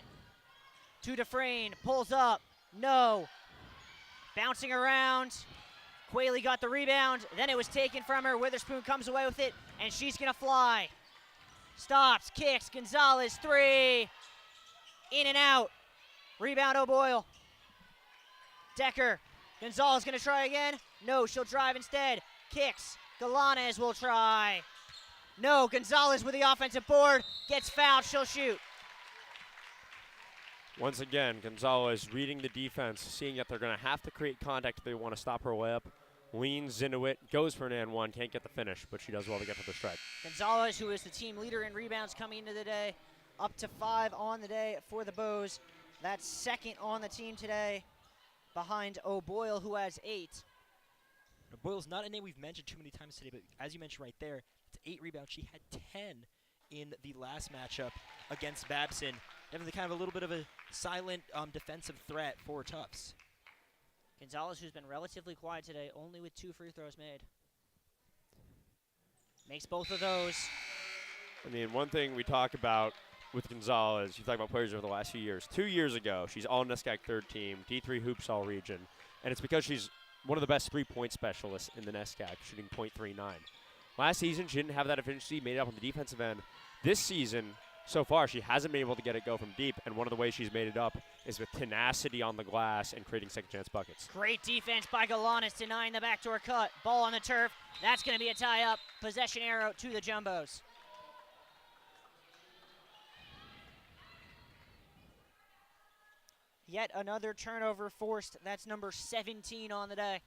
to Dufresne, pulls up, no. Bouncing around. Quayle got the rebound, then it was taken from her. Witherspoon comes away with it, and she's gonna fly. Stops, kicks, Gonzalez, three. In and out. Rebound O'Boyle. Decker, Gonzalez gonna try again. No, she'll drive instead. Kicks, Galanes will try. No, Gonzalez with the offensive board, gets fouled, she'll shoot. Once again, Gonzalez reading the defense, seeing that they're going to have to create contact if they want to stop her layup. leans into it, goes for an and one, can't get the finish, but she does well to get to the stripe. Gonzalez, who is the team leader in rebounds coming into the day, up to 5 on the day for the Bows. That's second on the team today, behind O'Boyle, who has 8. Boyle's not a name we've mentioned too many times today, but as you mentioned right there, it's 8 rebounds. She had 10 in the last matchup against Babson. Definitely kind of a little bit of a silent defensive threat for Tufts. Gonzalez, who's been relatively quiet today, only with 2 free throws made. Makes both of those. I mean, one thing we talk about with Gonzalez, you talk about players over the last few years. 2 years ago, she's all NESCAC third team, D3 hoops all region, and it's because she's one of the best three-point specialists in the NESCAC, shooting .39. Last season, she didn't have that efficiency, made it up on the defensive end. This season, so far, she hasn't been able to get it go from deep, and one of the ways she's made it up is with tenacity on the glass and creating second-chance buckets. Great defense by Galanis, denying the backdoor cut. Ball on the turf. That's going to be a tie-up. Possession arrow to the Jumbos. Yet another turnover forced. That's number 17 on the day.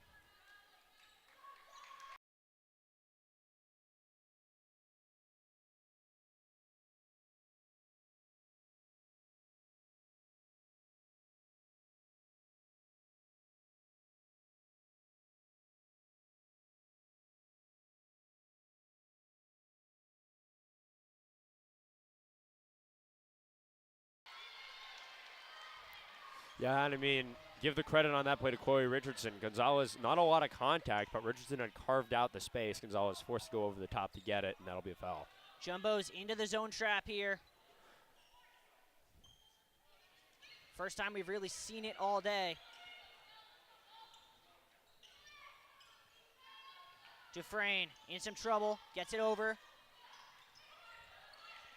Yeah, and I mean, give the credit on that play to Chloe Richardson. Gonzalez, not a lot of contact, but Richardson had carved out the space. Gonzalez forced to go over the top to get it, and that'll be a foul. Jumbos into the zone trap here. First time we've really seen it all day. Dufresne in some trouble, gets it over.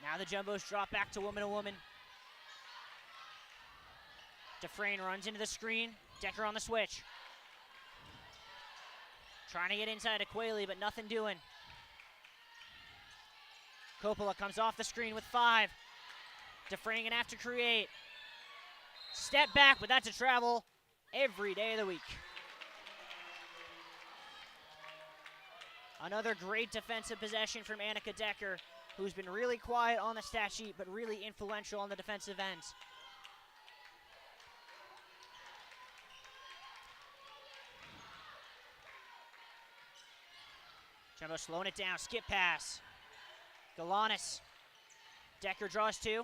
Now the Jumbos drop back to woman-to-woman. Dufresne runs into the screen. Decker on the switch. Trying to get inside to Quayle, but nothing doing. Coppola comes off the screen with 5. Dufresne gonna have to create. Step back, but that's a travel every day of the week. Another great defensive possession from Annika Decker, who's been really quiet on the stat sheet, but really influential on the defensive ends. Jumbo slowing it down, skip pass. Galanis. Decker draws 2.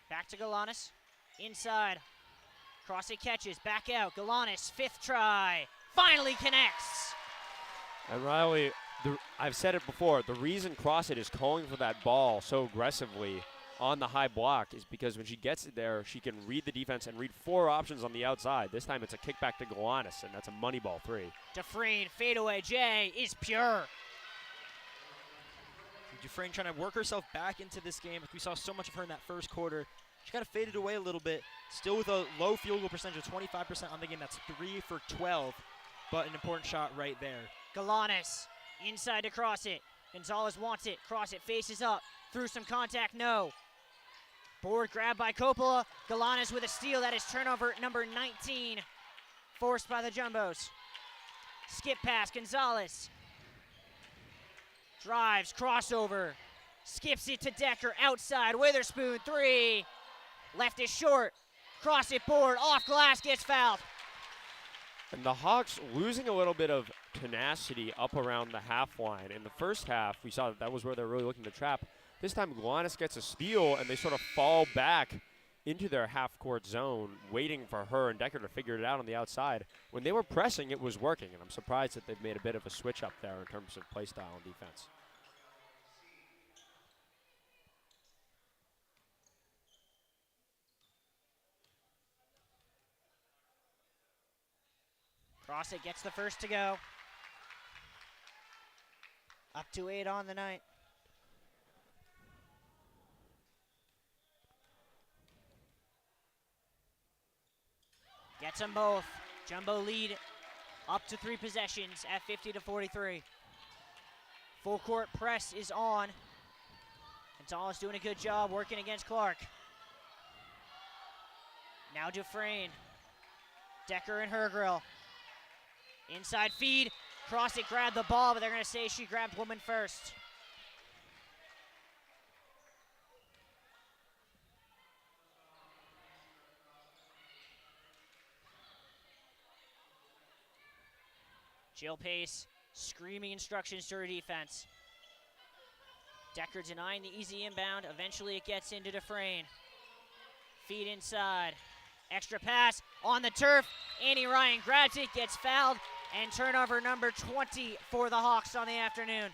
Back to Galanis. Inside. Cross it catches, back out. Galanis, 5th try. Finally connects. And Riley, I've said it before, the reason CrossFit is calling for that ball so aggressively on the high block is because when she gets it there, she can read the defense and read 4 options on the outside. This time it's a kickback to Galanis, and that's a money ball 3. Dufresne, fadeaway J is pure. Dufresne trying to work herself back into this game. We saw so much of her in that first quarter. She kind of faded away a little bit, still with a low field goal percentage of 25% on the game. That's 3 for 12, but an important shot right there. Galanis inside to cross it. Gonzalez wants it. Cross it, faces up. Through some contact, no. Board grab by Coppola. Galanis with a steal. That is turnover number 19. Forced by the Jumbos. Skip pass, Gonzalez. Drives, crossover. Skips it to Decker, outside. Witherspoon, 3. Left is short. Cross it, board, off glass, gets fouled. And the Hawks losing a little bit of tenacity up around the half line. In the first half, we saw that was where they're really looking to trap. This time, Galanis gets a steal, and they sort of fall back into their half-court zone, waiting for her and Decker to figure it out on the outside. When they were pressing, it was working, and I'm surprised that they've made a bit of a switch up there in terms of play style and defense. Crossett gets the first to go. Up to 8 on the night. Gets them both. Jumbo lead up to 3 possessions at 50-43. Full court press is on. Gonzalez doing a good job working against Clark. Now Dufresne. Decker and Hergrill. Inside feed, cross it, grab the ball, but they're going to say she grabbed woman first. Jill Pace screaming instructions to her defense. Decker denying the easy inbound. Eventually it gets into Dufresne. Feed inside. Extra pass on the turf. Annie Ryan grabs it, gets fouled, and turnover number 20 for the Hawks on the afternoon.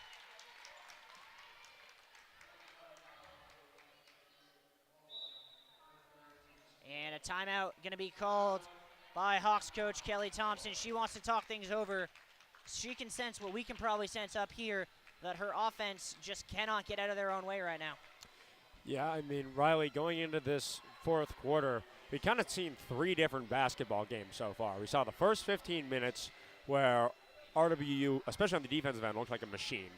And a timeout going to be called by Hawks coach Kelly Thompson. She wants to talk things over. She can sense what we can probably sense up here, that her offense just cannot get out of their own way right now. Yeah, I mean, Riley, going into this fourth quarter, we kind of seen 3 different basketball games so far. We saw the first 15 minutes where RWU, especially on the defensive end, looked like a machine.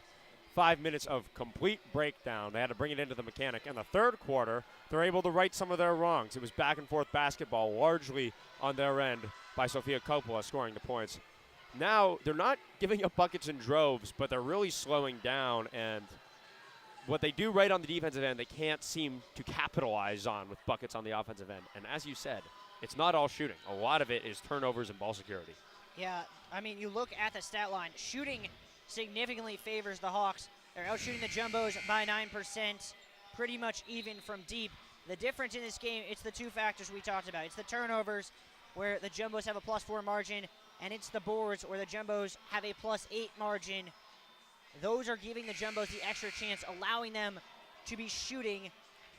5 minutes of complete breakdown. They had to bring it into the mechanic. In the third quarter, they're able to right some of their wrongs. It was back and forth basketball, largely on their end by Sophia Coppola scoring the points. Now, they're not giving up buckets in droves, but they're really slowing down, and what they do right on the defensive end, they can't seem to capitalize on with buckets on the offensive end. And as you said, it's not all shooting. A lot of it is turnovers and ball security. Yeah, I mean, you look at the stat line. Shooting significantly favors the Hawks. They're out shooting the Jumbos by 9%, pretty much even from deep. The difference in this game, it's the 2 factors we talked about. It's the turnovers, where the Jumbos have a +4 margin, and it's the boards where the Jumbos have a +8 margin. Those are giving the Jumbos the extra chance, allowing them to be shooting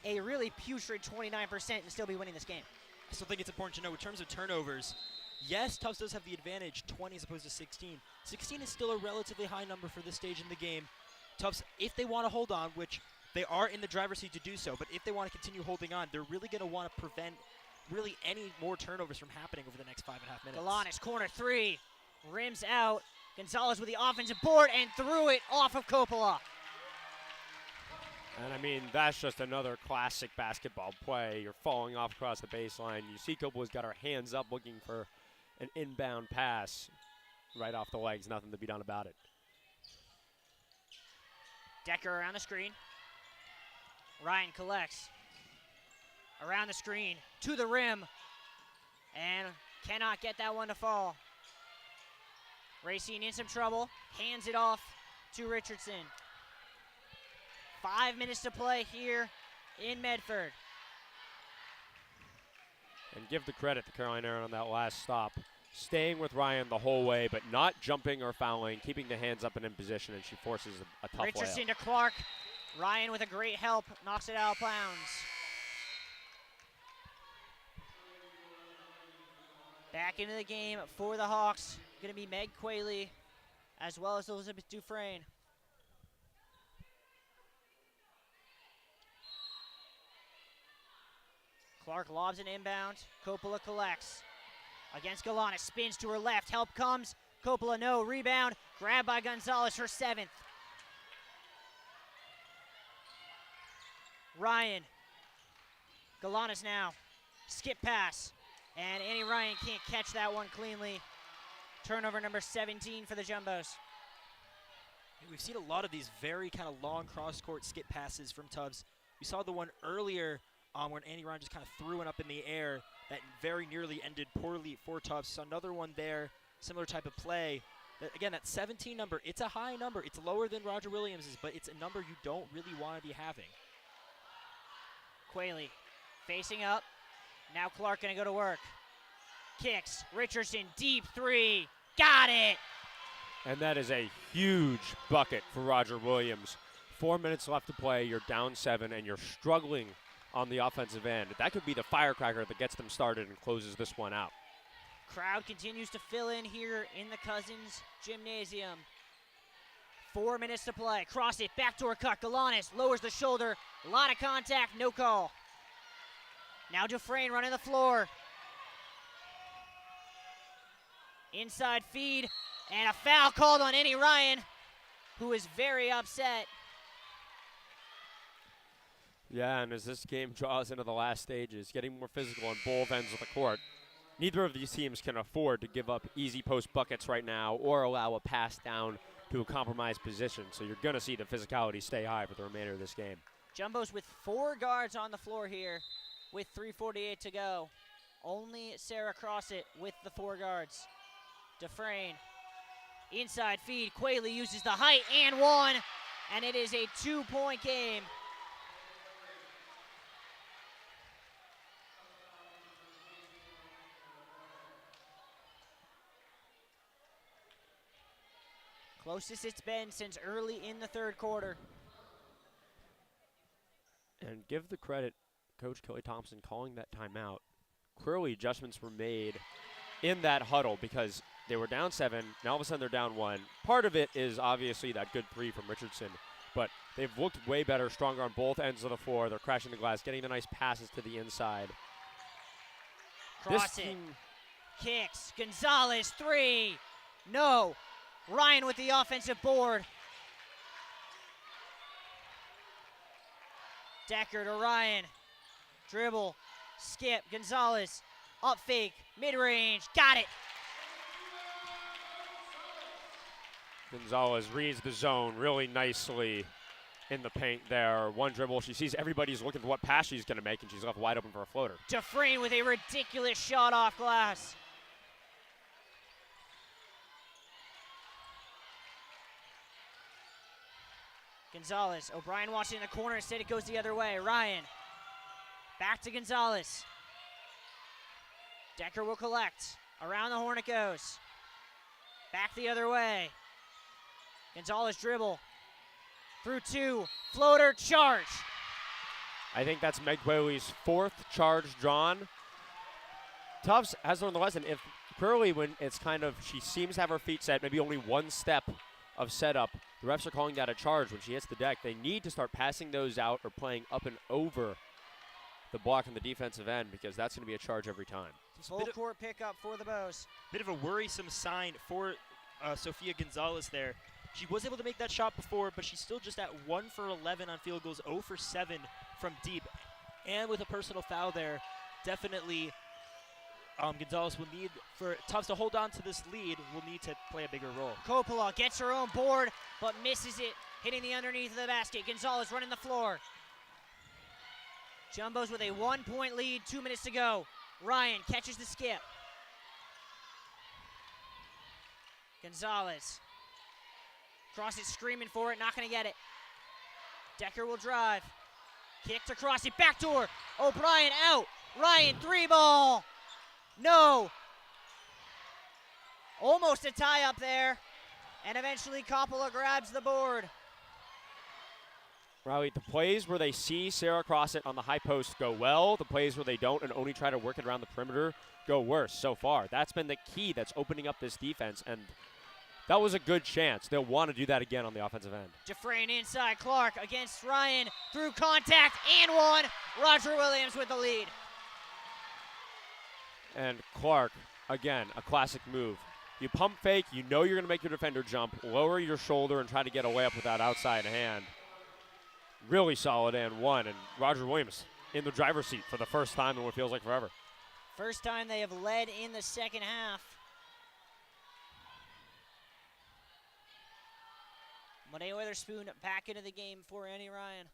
a really putrid 29% and still be winning this game. I still think it's important to know in terms of turnovers, yes, Tufts does have the advantage, 20 as opposed to 16. 16 is still a relatively high number for this stage in the game. Tufts, if they want to hold on, which they are in the driver's seat to do so, but if they want to continue holding on, they're really going to want to prevent really any more turnovers from happening over the next 5.5 minutes. Galanis, corner 3, rims out. Gonzalez with the offensive board and threw it off of Coppola. And I mean, that's just another classic basketball play. You're falling off across the baseline. You see Coppola's got her hands up looking for an inbound pass right off the legs. Nothing to be done about it. Decker around the screen. Ryan collects. Around the screen, to the rim, and cannot get that one to fall. Racine in some trouble, hands it off to Richardson. 5 minutes to play here in Medford. And give the credit to Caroline Aaron on that last stop. Staying with Ryan the whole way, but not jumping or fouling, keeping the hands up and in position, and she forces a tough Richardson layup. to Clark. Ryan with a great help, knocks it out of bounds. Back into the game for the Hawks, going to be Meg Quayle as well as Elizabeth Dufresne. Clark lobs an inbound. Coppola collects. Against Galanis, spins to her left. Help comes. Coppola, no. Rebound. Grabbed by Gonzalez, her 7th. Ryan. Galanis now. Skip pass. And Annie Ryan can't catch that one cleanly. Turnover number 17 for the Jumbos. We've seen a lot of these very kind of long cross-court skip passes from Tufts. We saw the one earlier when Annie Ryan just kind of threw it up in the air that very nearly ended poorly for Tufts. So another one there, similar type of play. Again, that 17 number, it's a high number. It's lower than Roger Williams's, but it's a number you don't really want to be having. Quayle facing up. Now Clark going to go to work. Kicks. Richardson, deep 3. Got it! And that is a huge bucket for Roger Williams. 4 minutes left to play. You're down 7, and you're struggling on the offensive end. That could be the firecracker that gets them started and closes this one out. Crowd continues to fill in here in the Cousins Gymnasium. 4 minutes to play. Cross it. Backdoor cut. Galanis lowers the shoulder. A lot of contact. No call. Now Dufresne running the floor. Inside feed. And a foul called on Annie Ryan, who is very upset. Yeah, and as this game draws into the last stages, getting more physical on both ends of the court. neither of these teams can afford to give up easy post buckets right now or allow a pass down to a compromised position. So you're going to see the physicality stay high for the remainder of this game. Jumbo's with 4 guards on the floor here with 3:48 to go. Only Sarah Crossett with the 4 guards. Dufresne, inside feed. Quayle uses the height and 1, and it is a 2-point game. Closest it's been since early in the 3rd quarter. And give the credit, Coach Kelly Thompson calling that timeout. Clearly adjustments were made in that huddle because they were down 7, now all of a sudden they're down 1. Part of it is obviously that good 3 from Richardson, but they've looked way better, stronger on both ends of the floor. They're crashing the glass, getting the nice passes to the inside. Cross it, kicks, Gonzalez, 3, no. Ryan with the offensive board. Decker to Ryan. Dribble, skip, Gonzalez, up fake, mid-range, got it. Gonzalez reads the zone really nicely in the paint there. One dribble, she sees everybody's looking for what pass she's going to make, and she's left wide open for a floater. Dufresne with a ridiculous shot off glass. Gonzalez, O'Brien watching in the corner, instead it goes the other way. Ryan, back to Gonzalez. Decker will collect. Around the horn it goes. Back the other way. Gonzalez dribble. Through 2, floater, charge. I think that's Meg Quayle's 4th charge drawn. Tufts has learned the lesson. If Curley, when it's kind of, she seems to have her feet set, maybe only 1 step of setup, the refs are calling that a charge when she hits the deck. They need to start passing those out or playing up and over the block on the defensive end because that's going to be a charge every time. Full court pickup for the Bows. Bit of a worrisome sign for Sofia Gonzalez there. She was able to make that shot before, but she's still just at 1 for 11 on field goals, 0 for 7 from deep. And with a personal foul there, definitely Gonzalez will need, for Tufts to hold on to this lead, will need to play a bigger role. Coppola gets her own board, but misses it, hitting the underneath of the basket. Gonzalez running the floor. Jumbo's with a 1-point lead, 2 minutes to go. Ryan catches the skip. Gonzalez. Cross it, screaming for it, not gonna get it. Decker will drive. Kick to cross it, backdoor. O'Brien out. Ryan, 3-ball. No. Almost a tie up there. And eventually Coppola grabs the board. Riley, the plays where they see Sarah Crossett on the high post go well. The plays where they don't and only try to work it around the perimeter go worse so far. That's been the key that's opening up this defense, and that was a good chance. They'll want to do that again on the offensive end. Dufresne inside, Clark against Ryan, through contact, and 1. Roger Williams with the lead. And Clark, again, a classic move. You pump fake, you know you're going to make your defender jump, lower your shoulder and try to get a layup with that outside hand. Really solid and 1, and Roger Williams in the driver's seat for the first time in what feels like forever. First time they have led in the second half. Monet Witherspoon back into the game for Annie Ryan.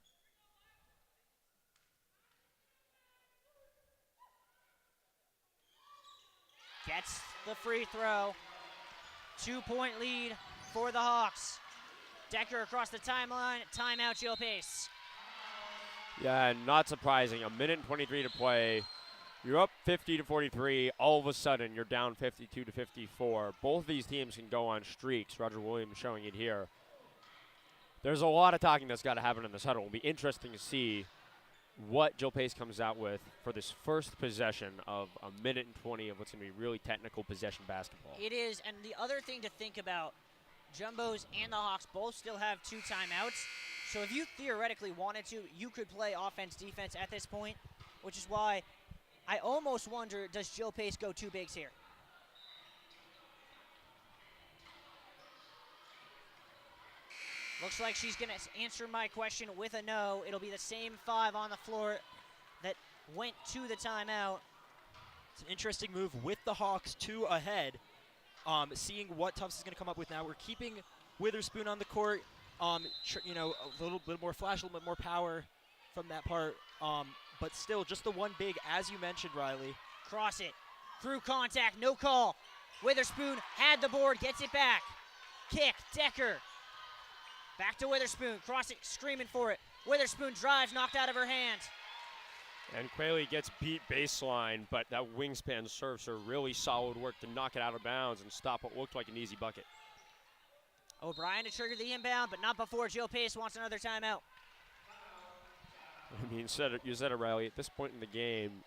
Gets the free throw. 2-point lead for the Hawks. Decker across the timeline. Timeout, Jill Pace. Yeah, and not surprising. 1:23 to play. You're up 50-43. All of a sudden, you're down 52-54. Both of these teams can go on streaks. Roger Williams showing it here. There's a lot of talking that's got to happen in this huddle. It'll be interesting to see what Jill Pace comes out with for this first possession of 1:20 of what's going to be really technical possession basketball. It is, and the other thing to think about, Jumbos and the Hawks both still have 2 timeouts. So if you theoretically wanted to, you could play offense, defense at this point, which is why I almost wonder, does Jill Pace go 2 bigs here? Looks like she's going to answer my question with a no. It'll be the same 5 on the floor that went to the timeout. It's an interesting move with the Hawks 2 ahead. Seeing what Tufts is going to come up with now. We're keeping Witherspoon on the court. You know, a little bit more flash, a little bit more power from that part. But still, just the one big, as you mentioned, Riley. Cross it. Through contact, no call. Witherspoon had the board, gets it back. Kick, Decker. Back to Witherspoon, cross it, screaming for it. Witherspoon drives, knocked out of her hand. And Quayle gets beat baseline, but that wingspan serves her really solid work to knock it out of bounds and stop what looked like an easy bucket. O'Brien to trigger the inbound, but not before Jill Pace wants another timeout. I mean, you said it, Riley. At this point in the game,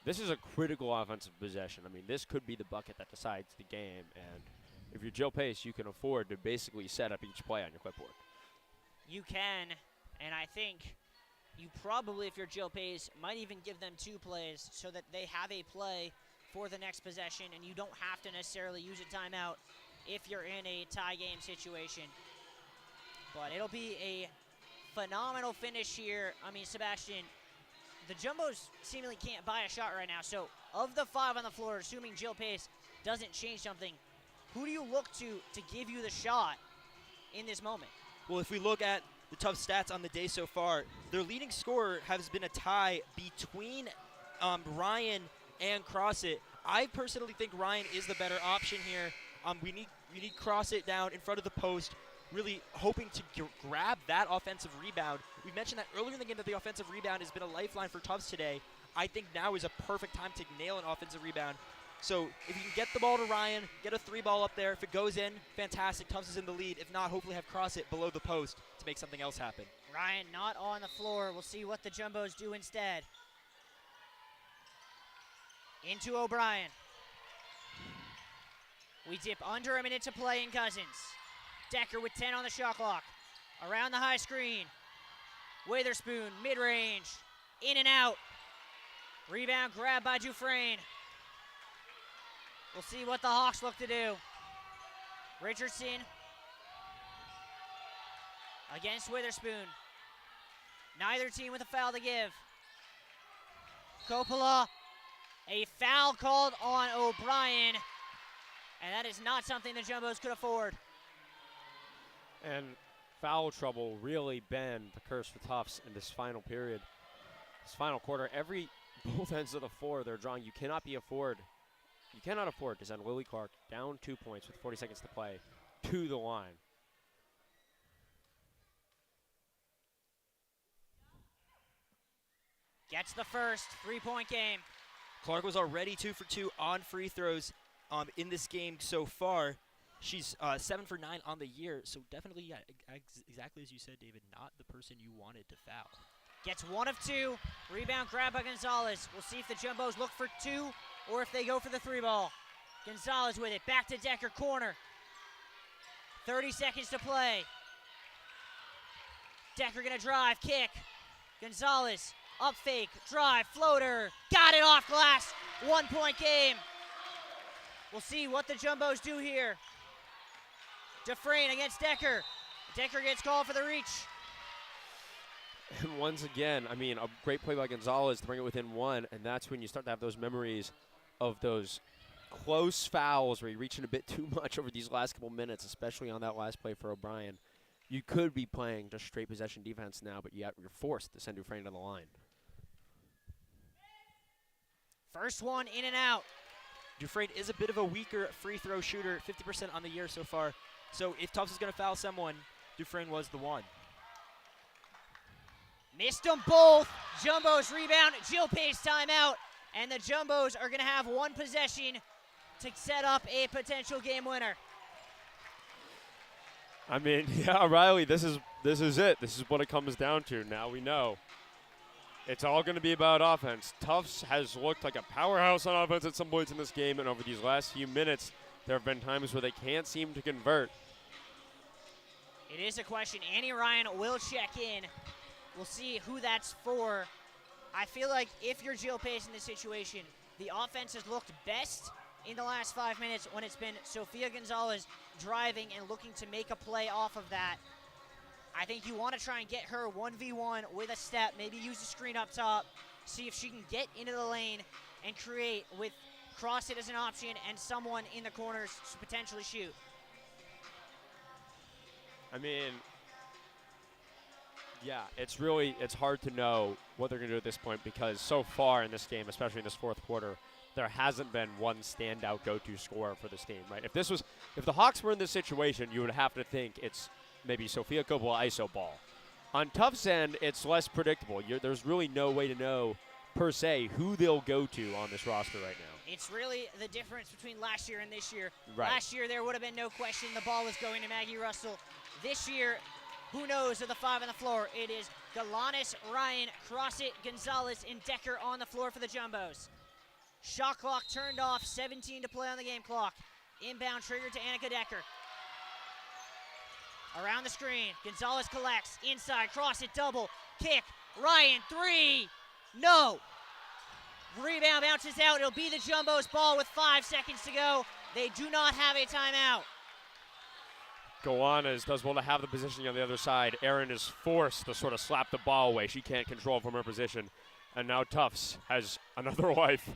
this is a critical offensive possession. I mean, this could be the bucket that decides the game. And if you're Jill Pace, you can afford to basically set up each play on your clipboard. You can, and I think you probably, if you're Jill Pace, might even give them 2 plays so that they have a play for the next possession, and you don't have to necessarily use a timeout if you're in a tie game situation. But it'll be a phenomenal finish here. I mean, Sebastian, the Jumbos seemingly can't buy a shot right now. So of the 5 on the floor, assuming Jill Pace doesn't change something, who do you look to give you the shot in this moment? Well, if we look at the Tufts stats on the day so far, their leading scorer has been a tie between Ryan and Crossit. I personally think Ryan is the better option here. We need Crossit down in front of the post, really hoping to grab that offensive rebound. We mentioned that earlier in the game that the offensive rebound has been a lifeline for Tufts today. I think now is a perfect time to nail an offensive rebound. So if you can get the ball to Ryan, get a 3-ball up there. If it goes in, fantastic. Tufts is in the lead. If not, hopefully have Crossit below the post to make something else happen. Ryan not on the floor. We'll see what the Jumbos do instead. Into O'Brien. We dip under a minute to play in Cousins. Decker with 10 on the shot clock. Around the high screen. Witherspoon, mid-range. In and out. Rebound grabbed by Dufresne. We'll see what the Hawks look to do. Richardson against Witherspoon. Neither team with a foul to give. Coppola, a foul called on O'Brien, and that is not something the Jumbos could afford. And foul trouble really been the curse for Tufts in this final period. This final quarter, both ends of the floor they're drawing. You cannot afford to send Lily Clark down 2 points with 40 seconds to play to the line. Gets the first 3-point game. Clark was already 2 for 2 on free throws in this game so far. She's 7 for 9 on the year, so definitely, yeah, exactly as you said, David, not the person you wanted to foul. Gets 1 of 2. Rebound grab by Gonzalez. We'll see if the Jumbos look for 2 or if they go for the 3-ball. Gonzalez with it. Back to Decker, corner. 30 seconds to play. Decker gonna drive, kick. Gonzalez, up fake, drive, floater. Got it off glass. 1-point game. We'll see what the Jumbos do here. Dufresne against Decker. Decker gets called for the reach. And once again, I mean, a great play by Gonzalez to bring it within 1, and that's when you start to have those memories of those close fouls where you're reaching a bit too much over these last couple minutes, especially on that last play for O'Brien. You could be playing just straight possession defense now, but you're forced to send Dufresne to the line. First one in and out. Dufresne is a bit of a weaker free throw shooter, 50% on the year so far. So if Tufts is going to foul someone, Dufresne was the one. Missed them both. Jumbos rebound. Jill Pace timeout. And the Jumbos are going to have 1 possession to set up a potential game winner. I mean, yeah, Riley, this is it. This is what it comes down to. Now we know. It's all going to be about offense. Tufts has looked like a powerhouse on offense at some points in this game, and over these last few minutes, there have been times where they can't seem to convert. It is a question. Annie Ryan will check in. We'll see who that's for. I feel like if you're Jill Pace in this situation, the offense has looked best in the last 5 minutes when it's been Sofia Gonzalez driving and looking to make a play off of that. I think you want to try and get her 1v1 with a step, maybe use a screen up top, see if she can get into the lane and create with cross it as an option and someone in the corners to potentially shoot? I mean, yeah, it's hard to know what they're going to do at this point because so far in this game, especially in this fourth quarter, there hasn't been one standout go-to scorer for this team, right? If the Hawks were in this situation, you would have to think it's maybe Sophia Coppola ISO ball. On Tufts' end, it's less predictable. There's really no way to know per se who they'll go to on this roster right now. It's really the difference between last year and this year. Right. Last year, there would have been no question the ball was going to Maggie Russell. This year, who knows of the 5 on the floor? It is Galanis, Ryan, Crossit, Gonzalez, and Decker on the floor for the Jumbos. Shot clock turned off, 17 to play on the game clock. Inbound triggered to Annika Decker. Around the screen, Gonzalez collects, inside, Crossit double, kick, Ryan, 3, no. Rebound bounces out, it'll be the Jumbos' ball with 5 seconds to go. They do not have a timeout. Goanas does well to have the positioning on the other side. Erin is forced to sort of slap the ball away. She can't control from her position. And now Tufts has another wife.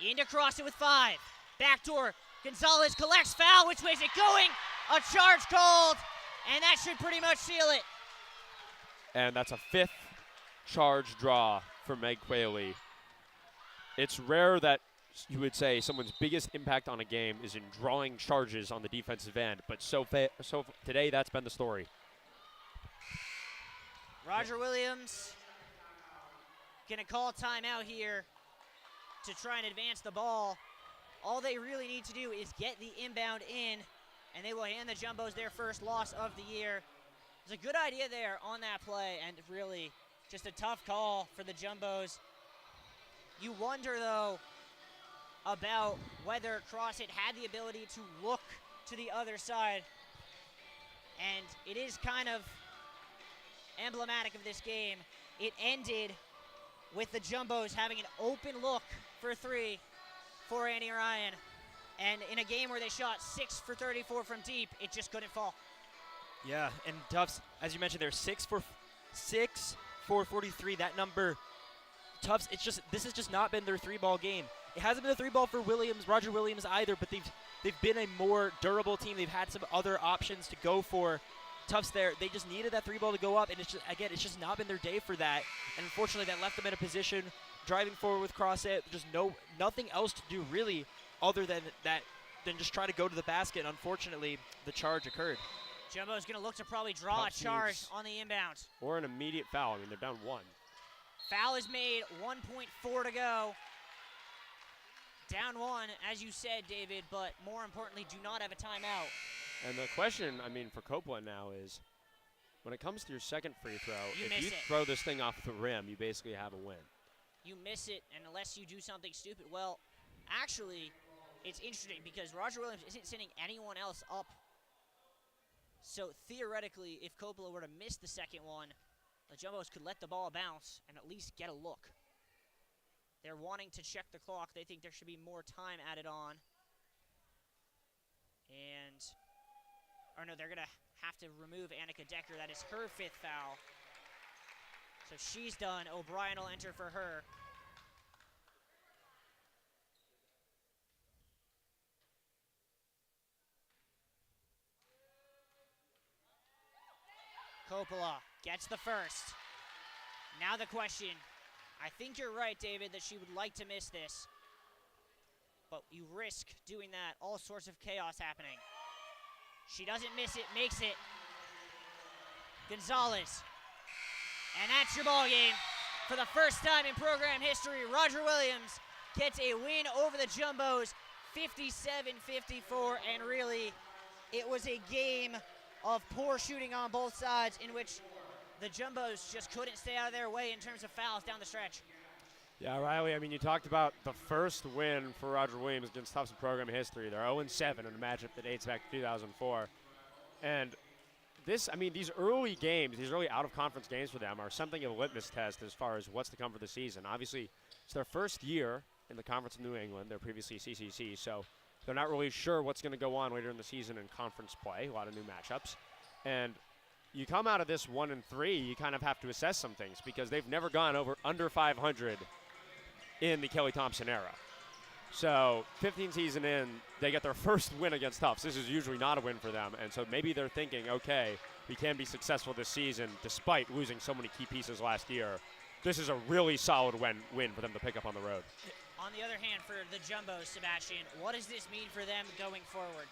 Into Crossit with 5. Backdoor. Gonzalez collects, foul. Which way is it going? A charge called. And that should pretty much seal it. And that's a 5th charge draw for Meg Quayle. It's rare that you would say someone's biggest impact on a game is in drawing charges on the defensive end. But today, that's been the story. Roger Williams going to call timeout here to try and advance the ball. All they really need to do is get the inbound in, and they will hand the Jumbos their first loss of the year. It's a good idea there on that play, and really just a tough call for the Jumbos. You wonder, though, about whether Crossit had the ability to look to the other side, and it is kind of emblematic of this game. It ended with the Jumbos having an open look for 3 for Annie Ryan. And in a game where they shot 6 for 34 from deep, it just couldn't fall. Yeah, and Tufts, as you mentioned, they're 6 for 43. That number, Tufts, this has just not been their 3-ball game. It hasn't been a 3-ball for Roger Williams either, but they've been a more durable team. They've had some other options to go for. Tufts there, they just needed that 3-ball to go up, and it's just not been their day for that. And unfortunately, that left them in a position driving forward with Crossit. Just nothing else to do really other than just try to go to the basket. And unfortunately, the charge occurred. Jumbo's going to look to probably draw a charge on the inbound. Or an immediate foul. I mean, they're down 1. Foul is made, 1.4 to go. Down 1, as you said, David, but more importantly, do not have a timeout. And the question, I mean, for Copeland now is, when it comes to your second free throw, if you throw this thing off the rim, you basically have a win. You miss it, and unless you do something stupid. Well, actually, it's interesting because Roger Williams isn't sending anyone else up. So theoretically, if Coppola were to miss the second one, the Jumbos could let the ball bounce and at least get a look. They're wanting to check the clock. They think there should be more time added on. They're going to have to remove Annika Decker. That is her 5th foul. So she's done. O'Brien will enter for her. Coppola gets the first. Now the question. I think you're right, David, that she would like to miss this. But you risk doing that. All sorts of chaos happening. She doesn't miss it, makes it. Gonzalez. And that's your ball game. For the first time in program history, Roger Williams gets a win over the Jumbos, 57-54. And really, it was a game of poor shooting on both sides in which the Jumbos just couldn't stay out of their way in terms of fouls down the stretch. Yeah, Riley, I mean, you talked about the first win for Roger Williams against Tufts in program history. They're 0-7 in a matchup that dates back to 2004. And these early games, these early out-of-conference games for them are something of a litmus test as far as what's to come for the season. Obviously, it's their first year in the Conference of New England. They're previously CCC, so they're not really sure what's going to go on later in the season in conference play, a lot of new matchups. And you come out of this 1-3, you kind of have to assess some things because they've never gone under 500 in the Kelly Thompson era. So 15 season in, they get their first win against Tufts. This is usually not a win for them, and so maybe they're thinking, okay, we can be successful this season despite losing so many key pieces last year. This is a really solid win for them to pick up on the road. On the other hand, for the Jumbos, Sebastian, what does this mean for them going forward?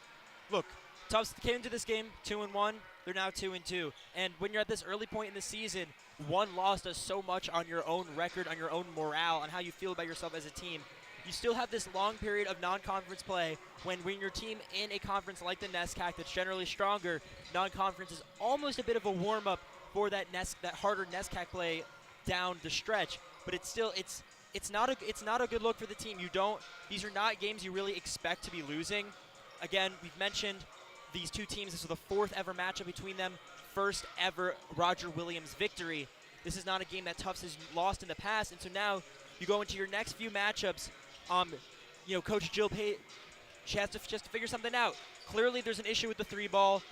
Look, Tufts came into this game 2-1. They're now 2-2. And when you're at this early point in the season, one loss does so much on your own record, on your own morale, on how you feel about yourself as a team. You still have this long period of non-conference play when your team in a conference like the NESCAC that's generally stronger, non-conference is almost a bit of a warm-up for that harder NESCAC play down the stretch. But it's still it's not a good look for the team. These are not games you really expect to be losing. Again, we've mentioned these two teams. This is the fourth ever matchup between them. First ever Roger Williams victory. This is not a game that Tufts has lost in the past, and so now you go into your next few matchups. Coach Jill Pate, she has to figure something out. Clearly, there's an issue with the 3-ball.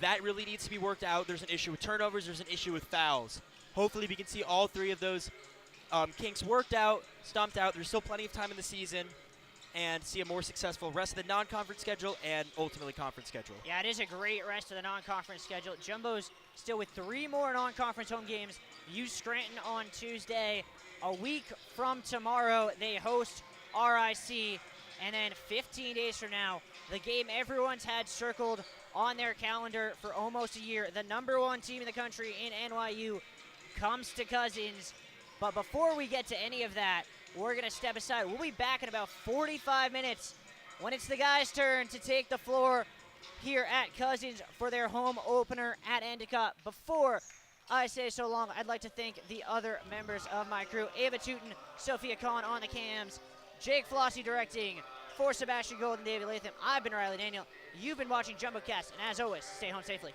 That really needs to be worked out. There's an issue with turnovers. There's an issue with fouls. Hopefully, we can see all three of those kinks worked out, stomped out. There's still plenty of time in the season, and see a more successful rest of the non-conference schedule and ultimately conference schedule. Yeah, it is a great rest of the non-conference schedule. Jumbo's still with 3 more non-conference home games. Use Scranton on Tuesday. A week from tomorrow, they host RIC. And then 15 days from now, the game everyone's had circled on their calendar for almost a year. The #1 team in the country in NYU comes to Cousins. But before we get to any of that, we're going to step aside. We'll be back in about 45 minutes when it's the guys' turn to take the floor here at Cousins for their home opener at Endicott. Before I say so long, I'd like to thank the other members of my crew. Ava Tootin, Sophia Kahn on the cams, Jake Flossie directing. For Sebastian Gold and David Latham, I've been Riley Daniel. You've been watching JumboCast, and as always, stay home safely.